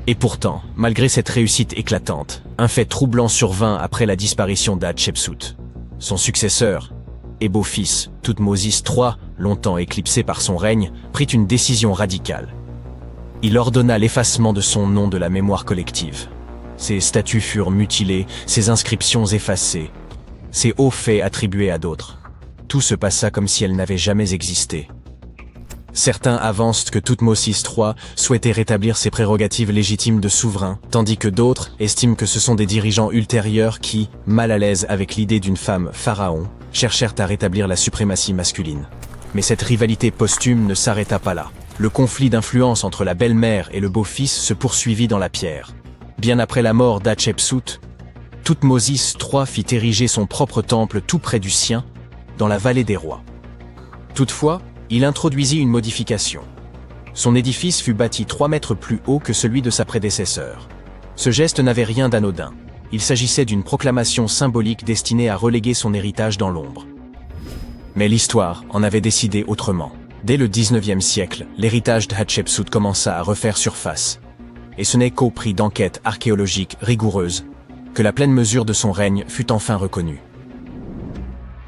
Et pourtant, malgré cette réussite éclatante, un fait troublant survint après la disparition d'Hatshepsut. Son successeur, et beau-fils, Thoutmôsis III, longtemps éclipsé par son règne, prit une décision radicale. Il ordonna l'effacement de son nom de la mémoire collective. Ses statues furent mutilées, ses inscriptions effacées, ses hauts faits attribués à d'autres. Tout se passa comme si elle n'avait jamais existé. Certains avancent que Thoutmôsis III souhaitait rétablir ses prérogatives légitimes de souverain, tandis que d'autres estiment que ce sont des dirigeants ultérieurs qui, mal à l'aise avec l'idée d'une femme pharaon, cherchèrent à rétablir la suprématie masculine. Mais cette rivalité posthume ne s'arrêta pas là. Le conflit d'influence entre la belle-mère et le beau-fils se poursuivit dans la pierre. Bien après la mort d'Hatshepsut, Thoutmôsis III fit ériger son propre temple tout près du sien, dans la vallée des rois. Toutefois, il introduisit une modification. Son édifice fut bâti 3 mètres plus haut que celui de sa prédécesseur. Ce geste n'avait rien d'anodin. Il s'agissait d'une proclamation symbolique destinée à reléguer son héritage dans l'ombre. Mais l'histoire en avait décidé autrement. Dès le XIXe siècle, l'héritage de Hatshepsut commença à refaire surface. Et ce n'est qu'au prix d'enquêtes archéologiques rigoureuses que la pleine mesure de son règne fut enfin reconnue.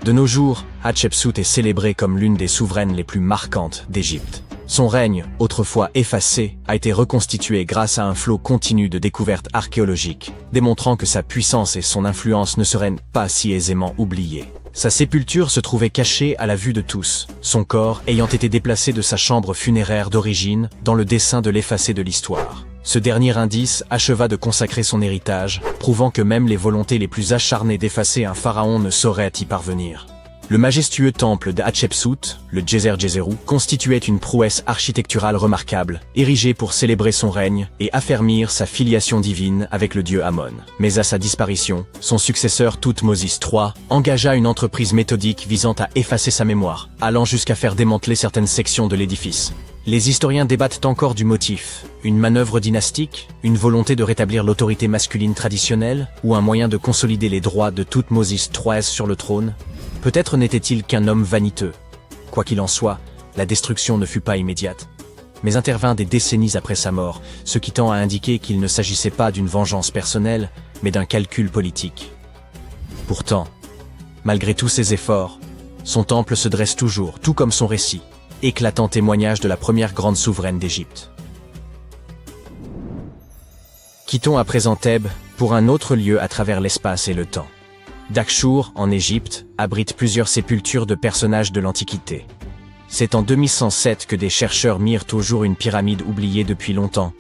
De nos jours, Hatshepsut est célébrée comme l'une des souveraines les plus marquantes d'Égypte. Son règne, autrefois effacé, a été reconstitué grâce à un flot continu de découvertes archéologiques, démontrant que sa puissance et son influence ne seraient pas si aisément oubliées. Sa sépulture se trouvait cachée à la vue de tous, son corps ayant été déplacé de sa chambre funéraire d'origine dans le dessein de l'effacer de l'histoire. Ce dernier indice acheva de consacrer son héritage, prouvant que même les volontés les plus acharnées d'effacer un pharaon ne sauraient y parvenir. Le majestueux temple de Hatshepsut, le Djeser-Djeserou, constituait une prouesse architecturale remarquable, érigée pour célébrer son règne et affermir sa filiation divine avec le dieu Amon. Mais à sa disparition, son successeur Thoutmôsis III engagea une entreprise méthodique visant à effacer sa mémoire, allant jusqu'à faire démanteler certaines sections de l'édifice. Les historiens débattent encore du motif. Une manœuvre dynastique, une volonté de rétablir l'autorité masculine traditionnelle, ou un moyen de consolider les droits de Thoutmôsis III sur le trône. Peut-être n'était-il qu'un homme vaniteux. Quoi qu'il en soit, la destruction ne fut pas immédiate, mais intervint des décennies après sa mort, ce qui tend à indiquer qu'il ne s'agissait pas d'une vengeance personnelle, mais d'un calcul politique. Pourtant, malgré tous ses efforts, son temple se dresse toujours, tout comme son récit, éclatant témoignage de la première grande souveraine d'Égypte. Quittons à présent Thèbes pour un autre lieu à travers l'espace et le temps. Dakhchour, en Égypte, abrite plusieurs sépultures de personnages de l'Antiquité. C'est en 2107 que des chercheurs mirent au jour une pyramide oubliée depuis longtemps.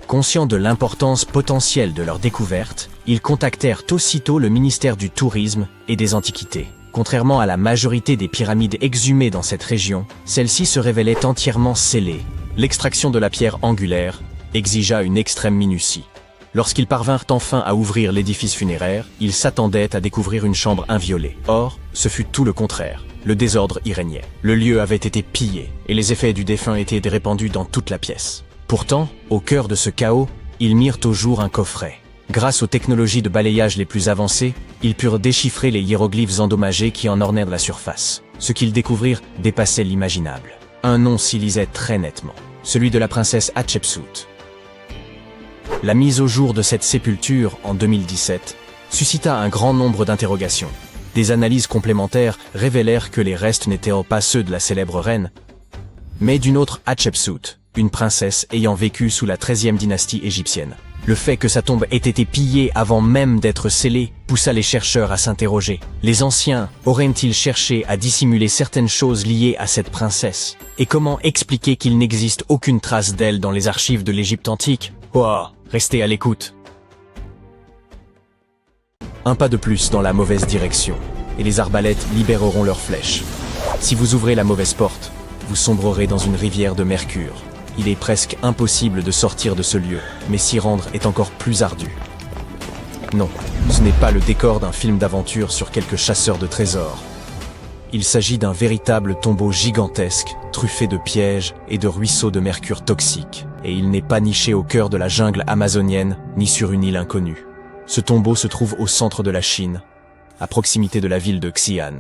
Conscients de l'importance potentielle de leur découverte, ils contactèrent aussitôt le ministère du Tourisme et des Antiquités. Contrairement à la majorité des pyramides exhumées dans cette région, celle-ci se révélait entièrement scellée. L'extraction de la pierre angulaire exigea une extrême minutie. Lorsqu'ils parvinrent enfin à ouvrir l'édifice funéraire, ils s'attendaient à découvrir une chambre inviolée. Or, ce fut tout le contraire. Le désordre y régnait. Le lieu avait été pillé, et les effets du défunt étaient répandus dans toute la pièce. Pourtant, au cœur de ce chaos, ils mirent au jour un coffret. Grâce aux technologies de balayage les plus avancées, ils purent déchiffrer les hiéroglyphes endommagés qui en ornèrent la surface. Ce qu'ils découvrirent dépassait l'imaginable. Un nom s'y lisait très nettement, celui de la princesse Hatshepsut. La mise au jour de cette sépulture, en 2017, suscita un grand nombre d'interrogations. Des analyses complémentaires révélèrent que les restes n'étaient pas ceux de la célèbre reine, mais d'une autre Hatshepsut, une princesse ayant vécu sous la 13e dynastie égyptienne. Le fait que sa tombe ait été pillée avant même d'être scellée poussa les chercheurs à s'interroger. Les anciens auraient-ils cherché à dissimuler certaines choses liées à cette princesse? Et comment expliquer qu'il n'existe aucune trace d'elle dans les archives de l'Égypte antique? Oh, restez à l'écoute. Un pas de plus dans la mauvaise direction, et les arbalètes libéreront leurs flèches. Si vous ouvrez la mauvaise porte, vous sombrerez dans une rivière de mercure. Il est presque impossible de sortir de ce lieu, mais s'y rendre est encore plus ardu. Non, ce n'est pas le décor d'un film d'aventure sur quelques chasseurs de trésors. Il s'agit d'un véritable tombeau gigantesque, truffé de pièges et de ruisseaux de mercure toxique. Et il n'est pas niché au cœur de la jungle amazonienne, ni sur une île inconnue. Ce tombeau se trouve au centre de la Chine, à proximité de la ville de Xi'an.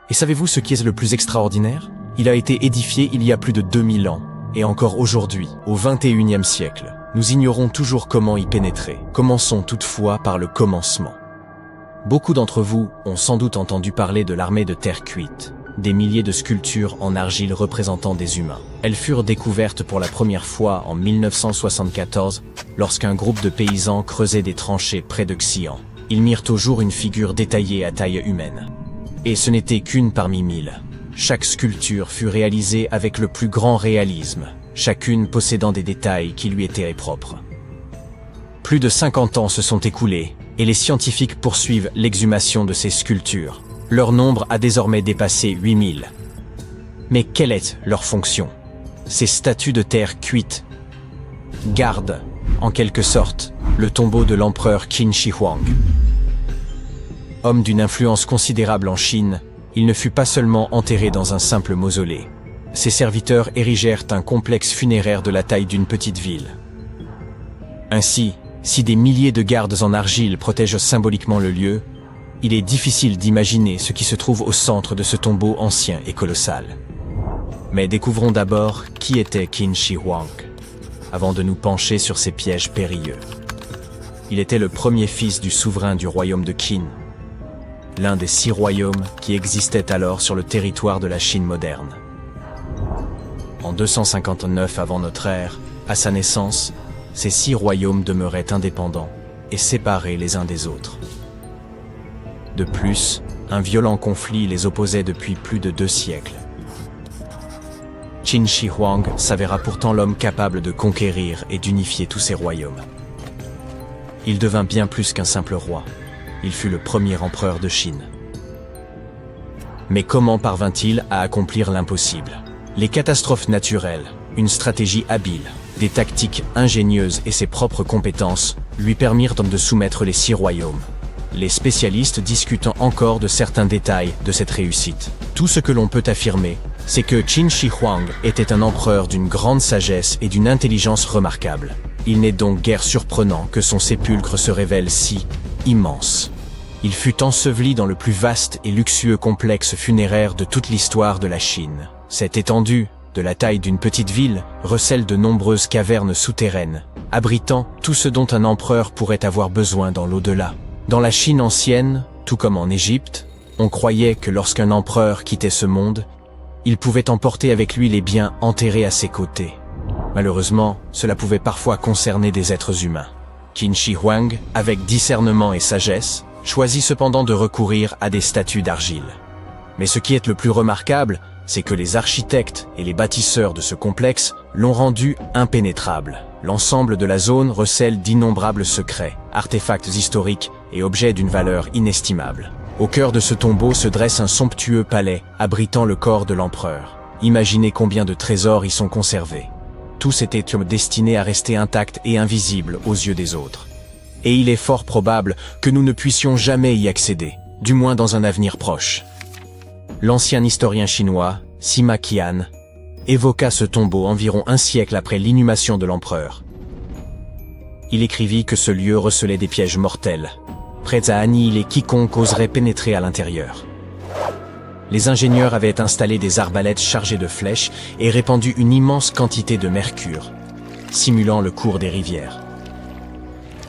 Et savez-vous ce qui est le plus extraordinaire? Il a été édifié il y a plus de 2000 ans. Et encore aujourd'hui, au XXIe siècle, nous ignorons toujours comment y pénétrer. Commençons toutefois par le commencement. Beaucoup d'entre vous ont sans doute entendu parler de l'armée de terre cuite, des milliers de sculptures en argile représentant des humains. Elles furent découvertes pour la première fois en 1974, lorsqu'un groupe de paysans creusait des tranchées près de Xi'an. Ils mirent au jour une figure détaillée à taille humaine. Et ce n'était qu'une parmi 1000. Chaque sculpture fut réalisée avec le plus grand réalisme, chacune possédant des détails qui lui étaient propres. Plus de 50 ans se sont écoulés, et les scientifiques poursuivent l'exhumation de ces sculptures. Leur nombre a désormais dépassé 8000. Mais quelle est leur fonction? Ces statues de terre cuite gardent, en quelque sorte, le tombeau de l'empereur Qin Shi Huang. Homme d'une influence considérable en Chine, il ne fut pas seulement enterré dans un simple mausolée. Ses serviteurs érigèrent un complexe funéraire de la taille d'une petite ville. Ainsi, si des milliers de gardes en argile protègent symboliquement le lieu, il est difficile d'imaginer ce qui se trouve au centre de ce tombeau ancien et colossal. Mais découvrons d'abord qui était Qin Shi Huang, avant de nous pencher sur ses pièges périlleux. Il était le premier fils du souverain du royaume de Qin. l'un des 6 royaumes qui existaient alors sur le territoire de la Chine moderne. En 259 avant notre ère, à sa naissance, ces 6 royaumes demeuraient indépendants et séparés les uns des autres. De plus, un violent conflit les opposait depuis plus de 2 siècles. Qin Shi Huang s'avéra pourtant l'homme capable de conquérir et d'unifier tous ces royaumes. Il devint bien plus qu'un simple roi. Il fut le premier empereur de Chine. Mais comment parvint-il à accomplir l'impossible? Les catastrophes naturelles, une stratégie habile, des tactiques ingénieuses et ses propres compétences lui permirent de soumettre les 6 royaumes. Les spécialistes discutent encore de certains détails de cette réussite. Tout ce que l'on peut affirmer, c'est que Qin Shi Huang était un empereur d'une grande sagesse et d'une intelligence remarquable. Il n'est donc guère surprenant que son sépulcre se révèle si immense. Il fut enseveli dans le plus vaste et luxueux complexe funéraire de toute l'histoire de la Chine. Cette étendue, de la taille d'une petite ville, recèle de nombreuses cavernes souterraines, abritant tout ce dont un empereur pourrait avoir besoin dans l'au-delà. Dans la Chine ancienne, tout comme en Égypte, on croyait que lorsqu'un empereur quittait ce monde, il pouvait emporter avec lui les biens enterrés à ses côtés. Malheureusement, cela pouvait parfois concerner des êtres humains. Qin Shi Huang, avec discernement et sagesse, choisit cependant de recourir à des statues d'argile. Mais ce qui est le plus remarquable, c'est que les architectes et les bâtisseurs de ce complexe l'ont rendu impénétrable. L'ensemble de la zone recèle d'innombrables secrets, artefacts historiques et objets d'une valeur inestimable. Au cœur de ce tombeau se dresse un somptueux palais abritant le corps de l'empereur. Imaginez combien de trésors y sont conservés. Tous étaient destinés à rester intacts et invisibles aux yeux des autres. Et il est fort probable que nous ne puissions jamais y accéder, du moins dans un avenir proche. L'ancien historien chinois, Sima Qian, évoqua ce tombeau environ un siècle après l'inhumation de l'empereur. Il écrivit que ce lieu recelait des pièges mortels, prêts à annihiler quiconque oserait pénétrer à l'intérieur. Les ingénieurs avaient installé des arbalètes chargées de flèches et répandu une immense quantité de mercure, simulant le cours des rivières.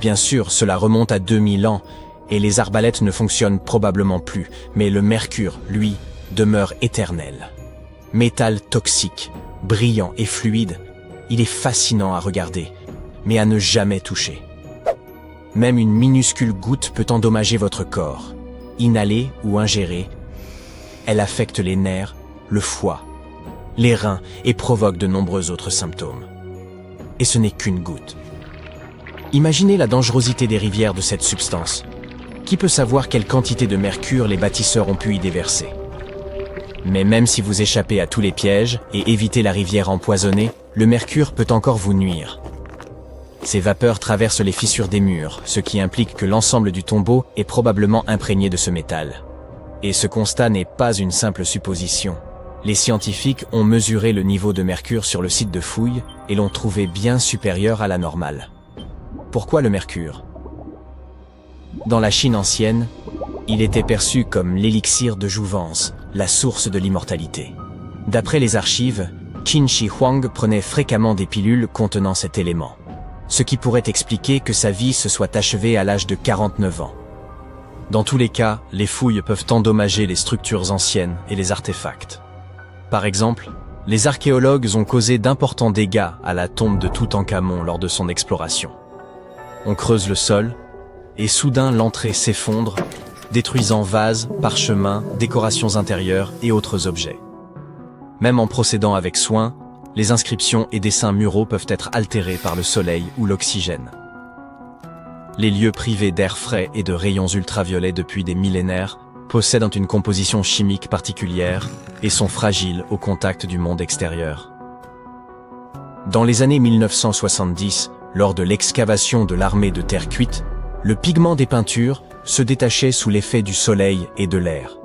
Bien sûr, cela remonte à 2000 ans, et les arbalètes ne fonctionnent probablement plus, mais le mercure, lui, demeure éternel. Métal toxique, brillant et fluide, il est fascinant à regarder, mais à ne jamais toucher. Même une minuscule goutte peut endommager votre corps. Inhalée ou ingérée, elle affecte les nerfs, le foie, les reins et provoque de nombreux autres symptômes. Et ce n'est qu'une goutte. Imaginez la dangerosité des rivières de cette substance. Qui peut savoir quelle quantité de mercure les bâtisseurs ont pu y déverser? Mais même si vous échappez à tous les pièges et évitez la rivière empoisonnée, le mercure peut encore vous nuire. Ces vapeurs traversent les fissures des murs, ce qui implique que l'ensemble du tombeau est probablement imprégné de ce métal. Et ce constat n'est pas une simple supposition. Les scientifiques ont mesuré le niveau de mercure sur le site de fouilles et l'ont trouvé bien supérieur à la normale. Pourquoi le mercure? Dans la Chine ancienne, il était perçu comme l'élixir de jouvence, la source de l'immortalité. D'après les archives, Qin Shi Huang prenait fréquemment des pilules contenant cet élément, ce qui pourrait expliquer que sa vie se soit achevée à l'âge de 49 ans. Dans tous les cas, les fouilles peuvent endommager les structures anciennes et les artefacts. Par exemple, les archéologues ont causé d'importants dégâts à la tombe de Toutankhamon lors de son exploration. On creuse le sol, et soudain l'entrée s'effondre, détruisant vases, parchemins, décorations intérieures et autres objets. Même en procédant avec soin, les inscriptions et dessins muraux peuvent être altérés par le soleil ou l'oxygène. Les lieux privés d'air frais et de rayons ultraviolets depuis des millénaires possèdent une composition chimique particulière et sont fragiles au contact du monde extérieur. Dans les années 1970, lors de l'excavation de l'armée de terre cuite, le pigment des peintures se détachait sous l'effet du soleil et de l'air.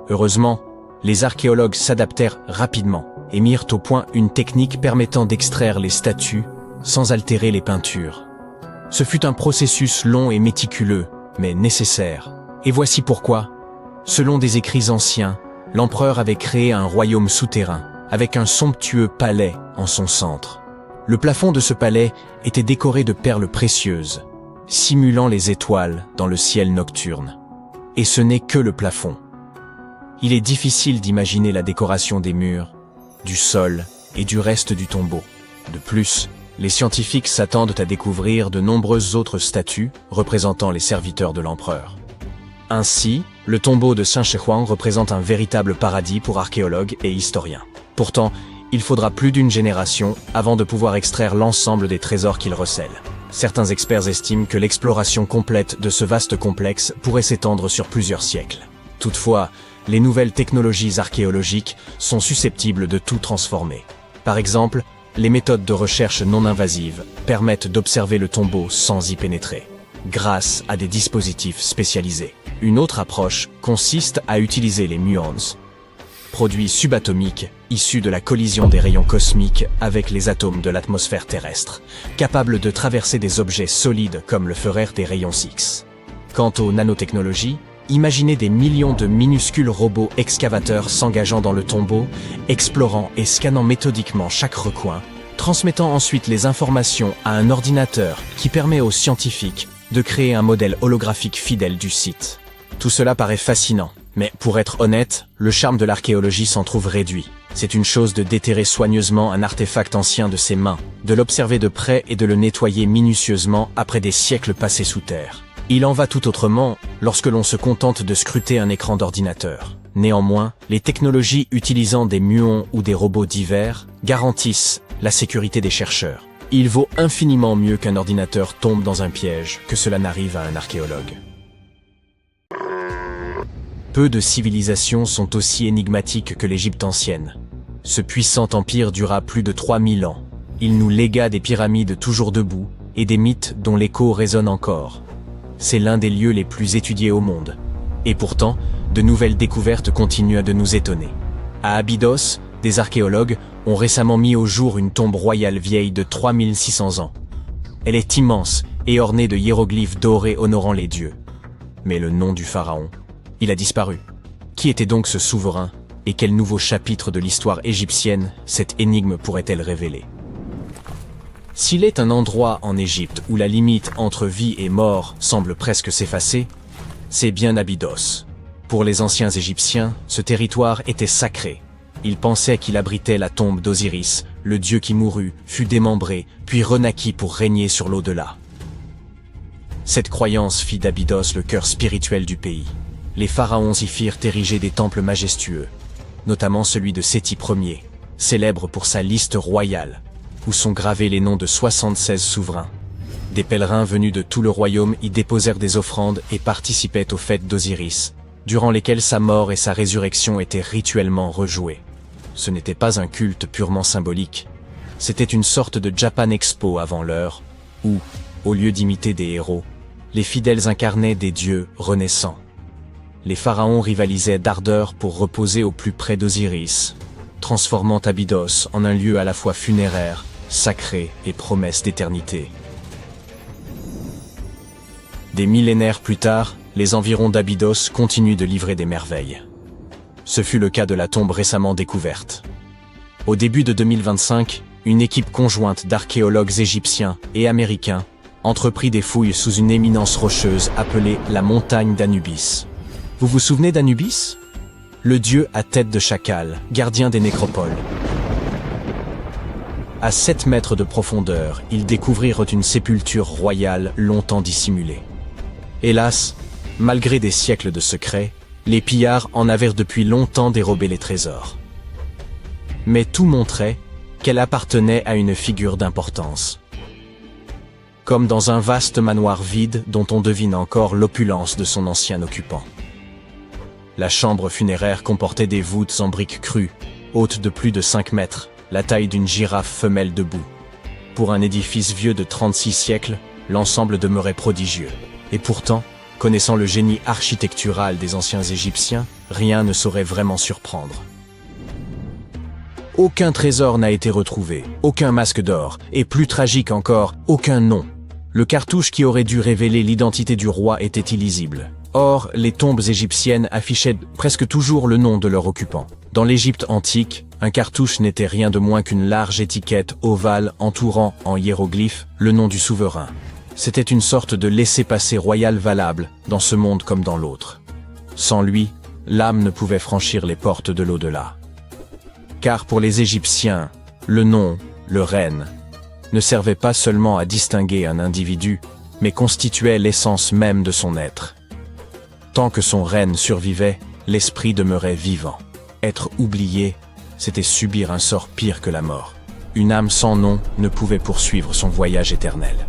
Heureusement, les archéologues s'adaptèrent rapidement et mirent au point une technique permettant d'extraire les statues sans altérer les peintures. Ce fut un processus long et méticuleux, mais nécessaire. Et voici pourquoi. Selon des écrits anciens, l'empereur avait créé un royaume souterrain, avec un somptueux palais en son centre. Le plafond de ce palais était décoré de perles précieuses, simulant les étoiles dans le ciel nocturne. Et ce n'est que le plafond. Il est difficile d'imaginer la décoration des murs, du sol et du reste du tombeau. De plus, les scientifiques s'attendent à découvrir de nombreuses autres statues représentant les serviteurs de l'empereur. Ainsi, le tombeau de Saint Shehuang représente un véritable paradis pour archéologues et historiens. Pourtant, il faudra plus d'une génération avant de pouvoir extraire l'ensemble des trésors qu'il recèle. Certains experts estiment que l'exploration complète de ce vaste complexe pourrait s'étendre sur plusieurs siècles. Toutefois, les nouvelles technologies archéologiques sont susceptibles de tout transformer. Par exemple, les méthodes de recherche non invasives permettent d'observer le tombeau sans y pénétrer, grâce à des dispositifs spécialisés. Une autre approche consiste à utiliser les muons, produits subatomiques issus de la collision des rayons cosmiques avec les atomes de l'atmosphère terrestre, capables de traverser des objets solides comme le feraient des rayons X. Quant aux nanotechnologies, imaginez des millions de minuscules robots excavateurs s'engageant dans le tombeau, explorant et scannant méthodiquement chaque recoin, transmettant ensuite les informations à un ordinateur qui permet aux scientifiques de créer un modèle holographique fidèle du site. Tout cela paraît fascinant, mais pour être honnête, le charme de l'archéologie s'en trouve réduit. C'est une chose de déterrer soigneusement un artefact ancien de ses mains, de l'observer de près et de le nettoyer minutieusement après des siècles passés sous terre. Il en va tout autrement lorsque l'on se contente de scruter un écran d'ordinateur. Néanmoins, les technologies utilisant des muons ou des robots divers garantissent la sécurité des chercheurs. Il vaut infiniment mieux qu'un ordinateur tombe dans un piège que cela n'arrive à un archéologue. Peu de civilisations sont aussi énigmatiques que l'Égypte ancienne. Ce puissant empire dura plus de 3000 ans. Il nous légua des pyramides toujours debout et des mythes dont l'écho résonne encore. C'est l'un des lieux les plus étudiés au monde. Et pourtant, de nouvelles découvertes continuent de nous étonner. À Abydos, des archéologues ont récemment mis au jour une tombe royale vieille de 3600 ans. Elle est immense et ornée de hiéroglyphes dorés honorant les dieux. Mais le nom du pharaon, il a disparu. Qui était donc ce souverain et quel nouveau chapitre de l'histoire égyptienne cette énigme pourrait-elle révéler? S'il est un endroit en Égypte où la limite entre vie et mort semble presque s'effacer, c'est bien Abydos. Pour les anciens Égyptiens, ce territoire était sacré. Ils pensaient qu'il abritait la tombe d'Osiris, le dieu qui mourut, fut démembré, puis renaquit pour régner sur l'au-delà. Cette croyance fit d'Abydos le cœur spirituel du pays. Les pharaons y firent ériger des temples majestueux, notamment celui de Séti Ier, célèbre pour sa liste royale, où sont gravés les noms de 76 souverains. Des pèlerins venus de tout le royaume y déposèrent des offrandes et participaient aux fêtes d'Osiris, durant lesquelles sa mort et sa résurrection étaient rituellement rejouées. Ce n'était pas un culte purement symbolique, c'était une sorte de Japan Expo avant l'heure, où, au lieu d'imiter des héros, les fidèles incarnaient des dieux renaissants. Les pharaons rivalisaient d'ardeur pour reposer au plus près d'Osiris, transformant Abydos en un lieu à la fois funéraire, sacré et promesse d'éternité. Des millénaires plus tard, les environs d'Abydos continuent de livrer des merveilles. Ce fut le cas de la tombe récemment découverte. Au début de 2025, une équipe conjointe d'archéologues égyptiens et américains entreprit des fouilles sous une éminence rocheuse appelée la montagne d'Anubis. Vous vous souvenez d'Anubis? Le dieu à tête de chacal, gardien des nécropoles. À 7 mètres de profondeur, ils découvrirent une sépulture royale longtemps dissimulée. Hélas, malgré des siècles de secrets, les pillards en avaient depuis longtemps dérobé les trésors. Mais tout montrait qu'elle appartenait à une figure d'importance. Comme dans un vaste manoir vide dont on devine encore l'opulence de son ancien occupant. La chambre funéraire comportait des voûtes en briques crues, hautes de plus de 5 mètres, la taille d'une girafe femelle debout. Pour un édifice vieux de 36 siècles, l'ensemble demeurait prodigieux. Et pourtant, connaissant le génie architectural des anciens Égyptiens, rien ne saurait vraiment surprendre. Aucun trésor n'a été retrouvé, aucun masque d'or, et plus tragique encore, aucun nom. Le cartouche qui aurait dû révéler l'identité du roi était illisible. Or, les tombes égyptiennes affichaient presque toujours le nom de leur occupant. Dans l'Égypte antique, un cartouche n'était rien de moins qu'une large étiquette ovale entourant, en hiéroglyphes, le nom du souverain. C'était une sorte de laissez-passer royal valable, dans ce monde comme dans l'autre. Sans lui, l'âme ne pouvait franchir les portes de l'au-delà. Car pour les Égyptiens, le nom, le règne, ne servait pas seulement à distinguer un individu, mais constituait l'essence même de son être. Tant que son règne survivait, l'esprit demeurait vivant. Être oublié, c'était subir un sort pire que la mort. Une âme sans nom ne pouvait poursuivre son voyage éternel.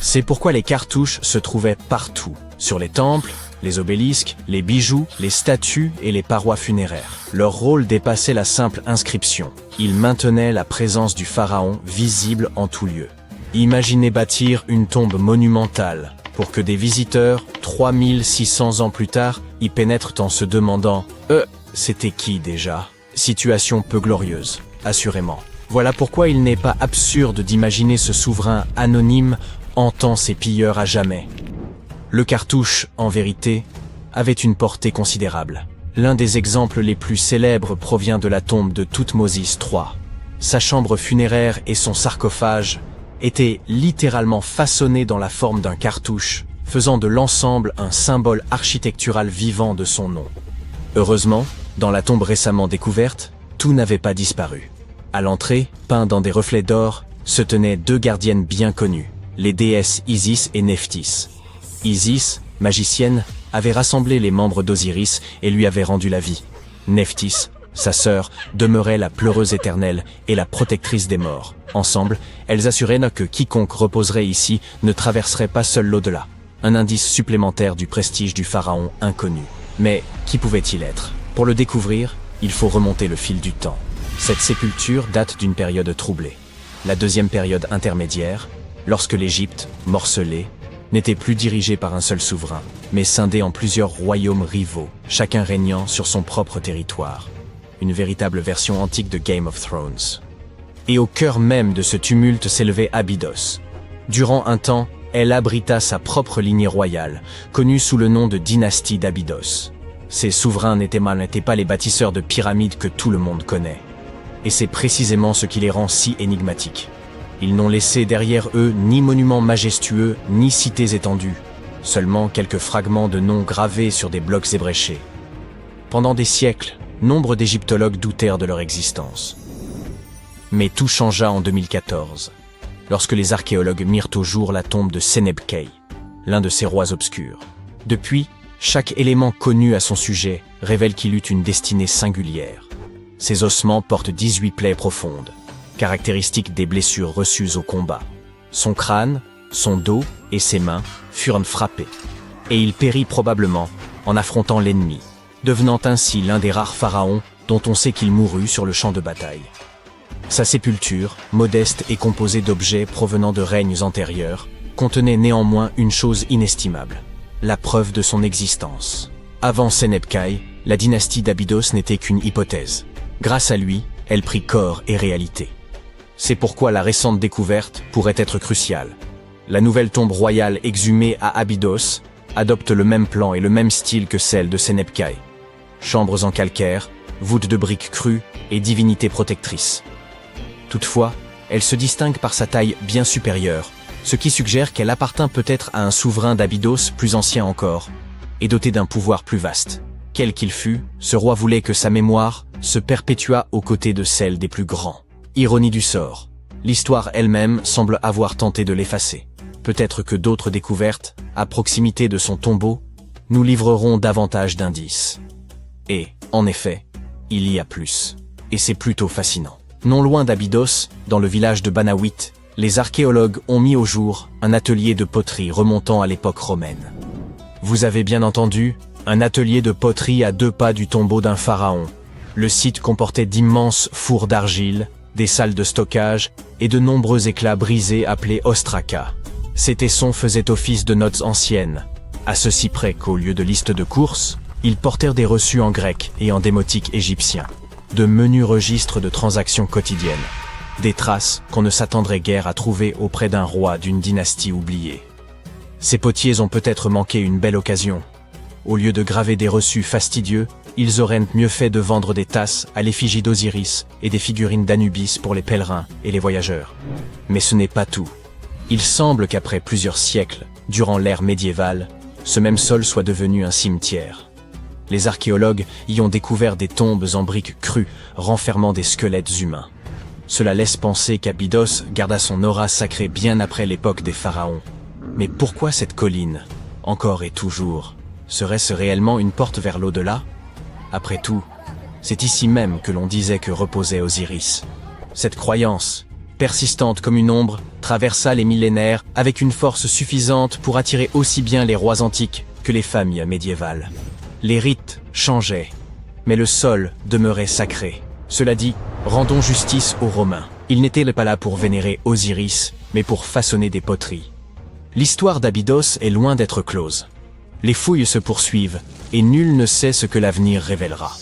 C'est pourquoi les cartouches se trouvaient partout, sur les temples, les obélisques, les bijoux, les statues et les parois funéraires. Leur rôle dépassait la simple inscription. Ils maintenaient la présence du pharaon visible en tout lieu. Imaginez bâtir une tombe monumentale pour que des visiteurs, 3600 ans plus tard, y pénètrent en se demandant « c'était qui déjà ?» Situation peu glorieuse, assurément. Voilà pourquoi il n'est pas absurde d'imaginer ce souverain anonyme hantant ses pilleurs à jamais. Le cartouche, en vérité, avait une portée considérable. L'un des exemples les plus célèbres provient de la tombe de Thoutmôsis III. Sa chambre funéraire et son sarcophage étaient littéralement façonnés dans la forme d'un cartouche, faisant de l'ensemble un symbole architectural vivant de son nom. Heureusement, dans la tombe récemment découverte, tout n'avait pas disparu. À l'entrée, peints dans des reflets d'or, se tenaient deux gardiennes bien connues, les déesses Isis et Nephthys. Isis, magicienne, avait rassemblé les membres d'Osiris et lui avait rendu la vie. Nephthys, sa sœur, demeurait la pleureuse éternelle et la protectrice des morts. Ensemble, elles assuraient que quiconque reposerait ici ne traverserait pas seul l'au-delà. Un indice supplémentaire du prestige du pharaon inconnu. Mais qui pouvait-il être? Pour le découvrir, il faut remonter le fil du temps. Cette sépulture date d'une période troublée. La deuxième période intermédiaire, lorsque l'Égypte, morcelée, n'était plus dirigée par un seul souverain, mais scindée en plusieurs royaumes rivaux, chacun régnant sur son propre territoire. Une véritable version antique de Game of Thrones. Et au cœur même de ce tumulte s'élevait Abydos. Durant un temps, elle abrita sa propre lignée royale, connue sous le nom de dynastie d'Abydos. Ces souverains n'étaient pas les bâtisseurs de pyramides que tout le monde connaît. Et c'est précisément ce qui les rend si énigmatiques. Ils n'ont laissé derrière eux ni monuments majestueux, ni cités étendues, seulement quelques fragments de noms gravés sur des blocs ébréchés. Pendant des siècles, nombre d'égyptologues doutèrent de leur existence. Mais tout changea en 2014, lorsque les archéologues mirent au jour la tombe de Senebkhay, l'un de ces rois obscurs. Depuis, chaque élément connu à son sujet révèle qu'il eut une destinée singulière. Ses ossements portent 18 plaies profondes, caractéristiques des blessures reçues au combat. Son crâne, son dos et ses mains furent frappés, et il périt probablement en affrontant l'ennemi, devenant ainsi l'un des rares pharaons dont on sait qu'il mourut sur le champ de bataille. Sa sépulture, modeste et composée d'objets provenant de règnes antérieurs, contenait néanmoins une chose inestimable, la preuve de son existence. Avant Senebkhay, la dynastie d'Abydos n'était qu'une hypothèse. Grâce à lui, elle prit corps et réalité. C'est pourquoi la récente découverte pourrait être cruciale. La nouvelle tombe royale exhumée à Abydos adopte le même plan et le même style que celle de Senebkhay. Chambres en calcaire, voûtes de briques crues et divinité protectrice. Toutefois, elle se distingue par sa taille bien supérieure, ce qui suggère qu'elle appartint peut-être à un souverain d'Abydos plus ancien encore, et doté d'un pouvoir plus vaste. Quel qu'il fût, ce roi voulait que sa mémoire se perpétuât aux côtés de celle des plus grands. Ironie du sort, l'histoire elle-même semble avoir tenté de l'effacer. Peut-être que d'autres découvertes, à proximité de son tombeau, nous livreront davantage d'indices. Et, en effet, il y a plus. Et c'est plutôt fascinant. Non loin d'Abydos, dans le village de Banawit, les archéologues ont mis au jour un atelier de poterie remontant à l'époque romaine. Vous avez bien entendu, un atelier de poterie à 2 pas du tombeau d'un pharaon. Le site comportait d'immenses fours d'argile, des salles de stockage et de nombreux éclats brisés appelés ostraka. Ces tessons faisaient office de notes anciennes, à ceci près qu'au lieu de listes de courses, ils portèrent des reçus en grec et en démotique égyptien, de menus registres de transactions quotidiennes, des traces qu'on ne s'attendrait guère à trouver auprès d'un roi d'une dynastie oubliée. Ces potiers ont peut-être manqué une belle occasion. Au lieu de graver des reçus fastidieux, ils auraient mieux fait de vendre des tasses à l'effigie d'Osiris et des figurines d'Anubis pour les pèlerins et les voyageurs. Mais ce n'est pas tout. Il semble qu'après plusieurs siècles, durant l'ère médiévale, ce même sol soit devenu un cimetière. Les archéologues y ont découvert des tombes en briques crues, renfermant des squelettes humains. Cela laisse penser qu'Abydos garda son aura sacrée bien après l'époque des pharaons. Mais pourquoi cette colline, encore et toujours, serait-ce réellement une porte vers l'au-delà? Après tout, c'est ici même que l'on disait que reposait Osiris. Cette croyance, persistante comme une ombre, traversa les millénaires avec une force suffisante pour attirer aussi bien les rois antiques que les familles médiévales. Les rites changeaient, mais le sol demeurait sacré. Cela dit, rendons justice aux Romains. Ils n'étaient pas là pour vénérer Osiris, mais pour façonner des poteries. L'histoire d'Abydos est loin d'être close. Les fouilles se poursuivent, et nul ne sait ce que l'avenir révélera.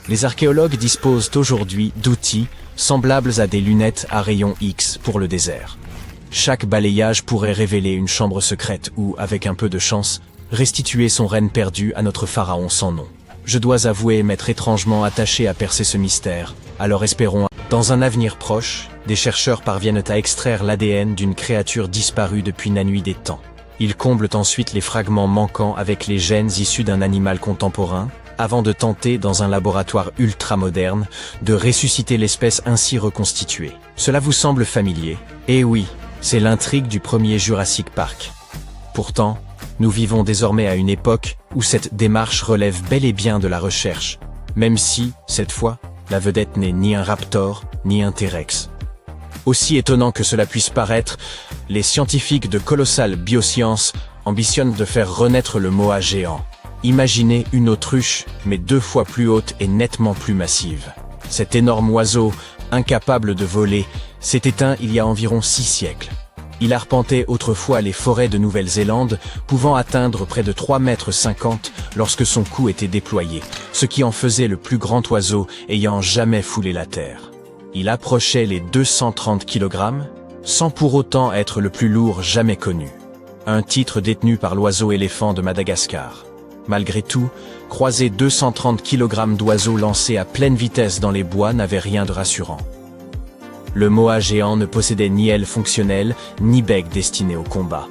Les archéologues disposent aujourd'hui d'outils semblables à des lunettes à rayons X pour le désert. Chaque balayage pourrait révéler une chambre secrète ou, avec un peu de chance, restituer son règne perdu à notre pharaon sans nom. Je dois avouer m'être étrangement attaché à percer ce mystère, alors espérons. Dans un avenir proche, des chercheurs parviennent à extraire l'ADN d'une créature disparue depuis la nuit des temps. Ils comblent ensuite les fragments manquants avec les gènes issus d'un animal contemporain, avant de tenter, dans un laboratoire ultramoderne, de ressusciter l'espèce ainsi reconstituée. Cela vous semble familier? Eh oui, c'est l'intrigue du premier Jurassic Park. Pourtant, nous vivons désormais à une époque où cette démarche relève bel et bien de la recherche, même si, cette fois, la vedette n'est ni un raptor, ni un T-Rex. Aussi étonnant que cela puisse paraître, les scientifiques de Colossal Biosciences ambitionnent de faire renaître le Moa géant. Imaginez une autruche, mais 2 fois plus haute et nettement plus massive. Cet énorme oiseau, incapable de voler, s'est éteint il y a environ 6 siècles. Il arpentait autrefois les forêts de Nouvelle-Zélande, pouvant atteindre près de 3,50 mètres lorsque son cou était déployé, ce qui en faisait le plus grand oiseau ayant jamais foulé la terre. Il approchait les 230 kg, sans pour autant être le plus lourd jamais connu. Un titre détenu par l'oiseau-éléphant de Madagascar. Malgré tout, croiser 230 kg d'oiseaux lancés à pleine vitesse dans les bois n'avait rien de rassurant. Le Moa géant ne possédait ni aile fonctionnelle, ni bec destiné au combat,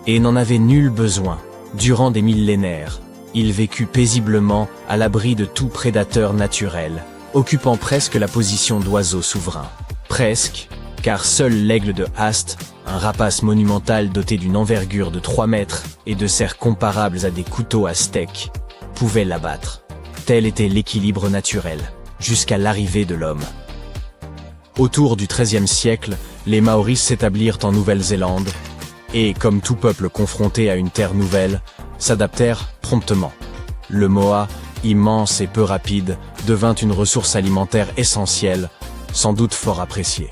et n'en avait nul besoin. Durant des millénaires, il vécut paisiblement à l'abri de tout prédateur naturel, occupant presque la position d'oiseau souverain. Presque, car seul l'aigle de Hast, un rapace monumental doté d'une envergure de 3 mètres et de serres comparables à des couteaux à steak, pouvait l'abattre. Tel était l'équilibre naturel, jusqu'à l'arrivée de l'homme. Autour du XIIIe siècle, les Maoris s'établirent en Nouvelle-Zélande et, comme tout peuple confronté à une terre nouvelle, s'adaptèrent promptement. Le Moa, immense et peu rapide, devint une ressource alimentaire essentielle, sans doute fort appréciée.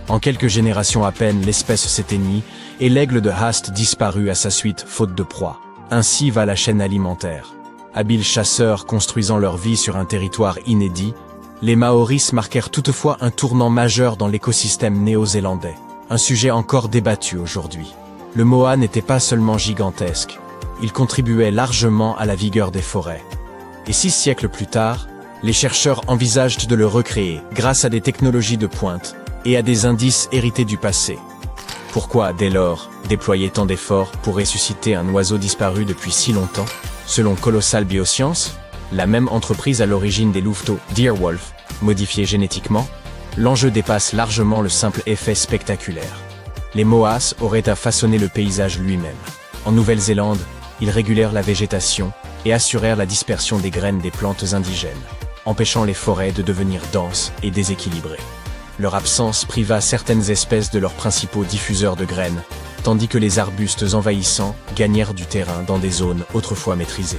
En quelques générations à peine, l'espèce s'éteignit et l'aigle de Hast disparut à sa suite faute de proie. Ainsi va la chaîne alimentaire. Habiles chasseurs construisant leur vie sur un territoire inédit, les Maoris marquèrent toutefois un tournant majeur dans l'écosystème néo-zélandais, un sujet encore débattu aujourd'hui. Le Moa n'était pas seulement gigantesque, il contribuait largement à la vigueur des forêts. Et 6 siècles plus tard, les chercheurs envisagent de le recréer grâce à des technologies de pointe et à des indices hérités du passé. Pourquoi, dès lors, déployer tant d'efforts pour ressusciter un oiseau disparu depuis si longtemps? Selon Colossal Biosciences, la même entreprise à l'origine des louveteaux Deerwolf, modifiés génétiquement, l'enjeu dépasse largement le simple effet spectaculaire. Les Moas auraient à façonner le paysage lui-même. En Nouvelle-Zélande, ils régulèrent la végétation et assurèrent la dispersion des graines des plantes indigènes, empêchant les forêts de devenir denses et déséquilibrées. Leur absence priva certaines espèces de leurs principaux diffuseurs de graines, tandis que les arbustes envahissants gagnèrent du terrain dans des zones autrefois maîtrisées.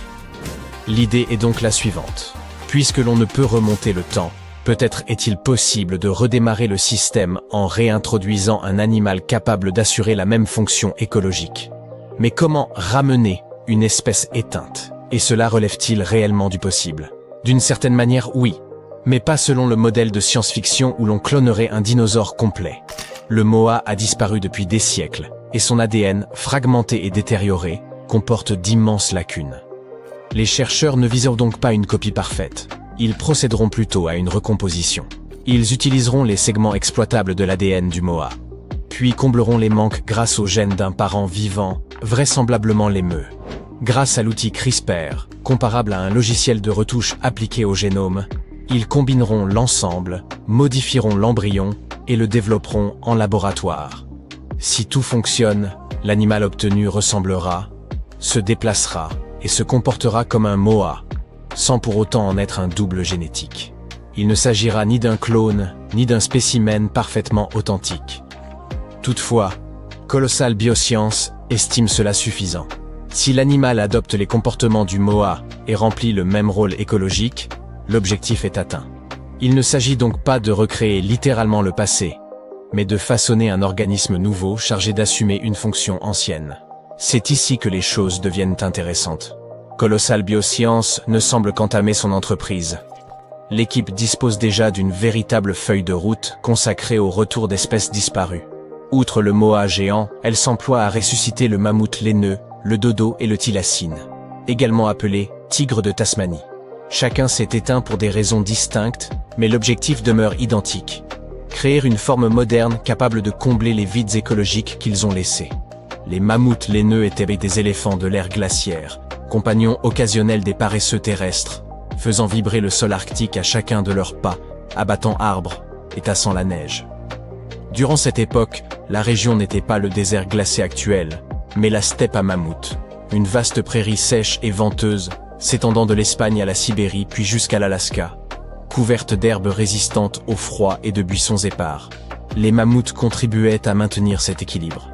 L'idée est donc la suivante. Puisque l'on ne peut remonter le temps, peut-être est-il possible de redémarrer le système en réintroduisant un animal capable d'assurer la même fonction écologique. Mais comment ramener une espèce éteinte? Et cela relève-t-il réellement du possible? D'une certaine manière, oui, mais pas selon le modèle de science-fiction où l'on clonerait un dinosaure complet. Le Moa a disparu depuis des siècles, et son ADN, fragmenté et détérioré, comporte d'immenses lacunes. Les chercheurs ne viseront donc pas une copie parfaite. Ils procéderont plutôt à une recomposition. Ils utiliseront les segments exploitables de l'ADN du Moa, puis combleront les manques grâce aux gènes d'un parent vivant, vraisemblablement l'émeu. Grâce à l'outil CRISPR, comparable à un logiciel de retouche appliqué au génome, ils combineront l'ensemble, modifieront l'embryon et le développeront en laboratoire. Si tout fonctionne, l'animal obtenu ressemblera, se déplacera et se comportera comme un moa, sans pour autant en être un double génétique. Il ne s'agira ni d'un clone, ni d'un spécimen parfaitement authentique. Toutefois, Colossal Biosciences estime cela suffisant. Si l'animal adopte les comportements du moa et remplit le même rôle écologique, l'objectif est atteint. Il ne s'agit donc pas de recréer littéralement le passé, mais de façonner un organisme nouveau chargé d'assumer une fonction ancienne. C'est ici que les choses deviennent intéressantes. Colossal Biosciences ne semble qu'entamer son entreprise. L'équipe dispose déjà d'une véritable feuille de route consacrée au retour d'espèces disparues. Outre le moa géant, elle s'emploie à ressusciter le mammouth laineux, le dodo et le thylacine, également appelé tigre de Tasmanie. Chacun s'est éteint pour des raisons distinctes, mais l'objectif demeure identique. Créer une forme moderne capable de combler les vides écologiques qu'ils ont laissés. Les mammouths laineux étaient des éléphants de l'ère glaciaire, compagnons occasionnels des paresseux terrestres, faisant vibrer le sol arctique à chacun de leurs pas, abattant arbres et tassant la neige. Durant cette époque, la région n'était pas le désert glacé actuel, mais la steppe à mammouth, une vaste prairie sèche et venteuse, s'étendant de l'Espagne à la Sibérie puis jusqu'à l'Alaska, couverte d'herbes résistantes au froid et de buissons épars. Les mammouths contribuaient à maintenir cet équilibre.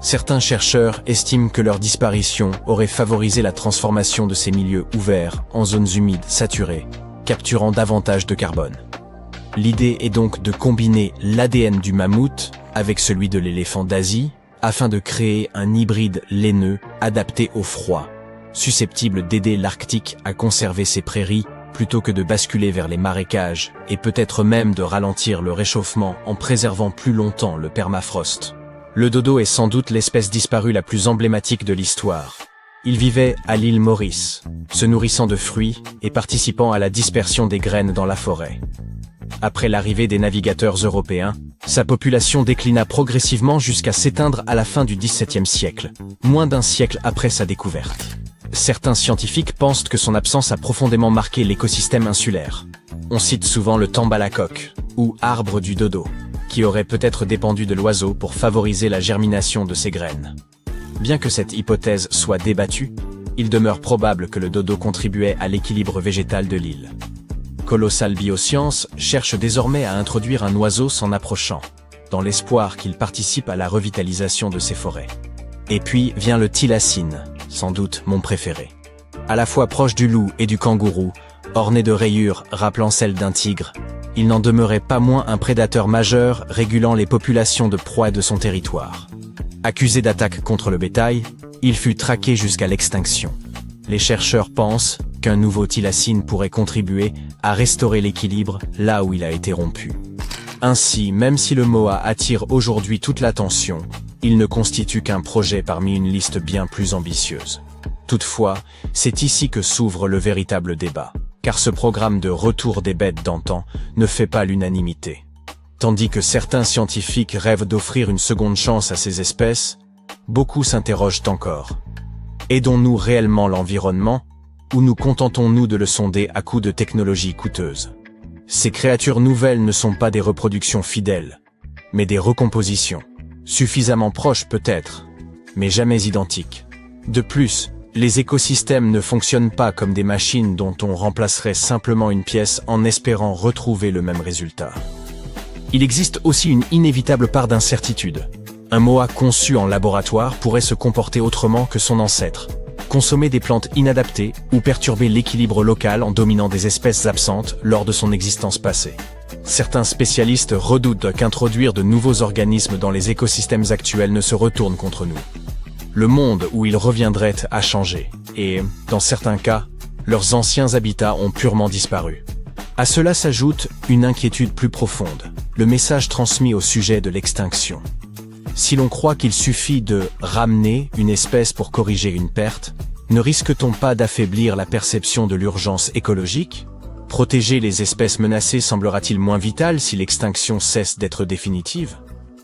Certains chercheurs estiment que leur disparition aurait favorisé la transformation de ces milieux ouverts en zones humides saturées, capturant davantage de carbone. L'idée est donc de combiner l'ADN du mammouth avec celui de l'éléphant d'Asie, afin de créer un hybride laineux adapté au froid, susceptible d'aider l'Arctique à conserver ses prairies plutôt que de basculer vers les marécages et peut-être même de ralentir le réchauffement en préservant plus longtemps le permafrost. Le dodo est sans doute l'espèce disparue la plus emblématique de l'histoire. Il vivait à l'île Maurice, se nourrissant de fruits et participant à la dispersion des graines dans la forêt. Après l'arrivée des navigateurs européens, sa population déclina progressivement jusqu'à s'éteindre à la fin du XVIIe siècle, moins d'un siècle après sa découverte. Certains scientifiques pensent que son absence a profondément marqué l'écosystème insulaire. On cite souvent le tambalacoque, ou arbre du dodo, qui aurait peut-être dépendu de l'oiseau pour favoriser la germination de ses graines. Bien que cette hypothèse soit débattue, il demeure probable que le dodo contribuait à l'équilibre végétal de l'île. Colossal Biosciences cherche désormais à introduire un oiseau s'en approchant, dans l'espoir qu'il participe à la revitalisation de ces forêts. Et puis vient le thylacine, sans doute mon préféré. À la fois proche du loup et du kangourou, orné de rayures rappelant celles d'un tigre, il n'en demeurait pas moins un prédateur majeur régulant les populations de proies de son territoire. Accusé d'attaques contre le bétail, il fut traqué jusqu'à l'extinction. Les chercheurs pensent qu'un nouveau thylacine pourrait contribuer à restaurer l'équilibre là où il a été rompu. Ainsi, même si le moa attire aujourd'hui toute l'attention, il ne constitue qu'un projet parmi une liste bien plus ambitieuse. Toutefois, c'est ici que s'ouvre le véritable débat, car ce programme de retour des bêtes d'antan ne fait pas l'unanimité. Tandis que certains scientifiques rêvent d'offrir une seconde chance à ces espèces, beaucoup s'interrogent encore. Aidons-nous réellement l'environnement, ou nous contentons-nous de le sonder à coups de technologies coûteuses? Ces créatures nouvelles ne sont pas des reproductions fidèles, mais des recompositions. Suffisamment proches peut-être, mais jamais identiques. De plus, les écosystèmes ne fonctionnent pas comme des machines dont on remplacerait simplement une pièce en espérant retrouver le même résultat. Il existe aussi une inévitable part d'incertitude. Un moa conçu en laboratoire pourrait se comporter autrement que son ancêtre, consommer des plantes inadaptées ou perturber l'équilibre local en dominant des espèces absentes lors de son existence passée. Certains spécialistes redoutent qu'introduire de nouveaux organismes dans les écosystèmes actuels ne se retourne contre nous. Le monde où ils reviendraient a changé, et, dans certains cas, leurs anciens habitats ont purement disparu. À cela s'ajoute une inquiétude plus profonde, le message transmis au sujet de l'extinction. Si l'on croit qu'il suffit de ramener une espèce pour corriger une perte, ne risque-t-on pas d'affaiblir la perception de l'urgence écologique? Protéger les espèces menacées semblera-t-il moins vital si l'extinction cesse d'être définitive?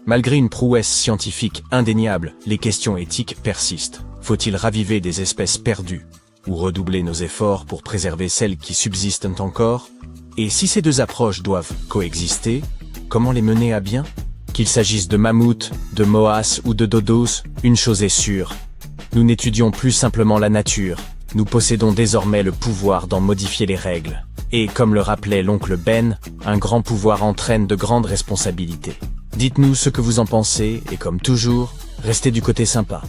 Malgré une prouesse scientifique indéniable, les questions éthiques persistent. Faut-il raviver des espèces perdues ou redoubler nos efforts pour préserver celles qui subsistent encore? Et si ces deux approches doivent coexister, comment les mener à bien? Qu'il s'agisse de mammouths, de moas ou de dodos, une chose est sûre. Nous n'étudions plus simplement la nature, nous possédons désormais le pouvoir d'en modifier les règles. Et comme le rappelait l'oncle Ben, un grand pouvoir entraîne de grandes responsabilités. Dites-nous ce que vous en pensez et comme toujours, restez du côté sympa.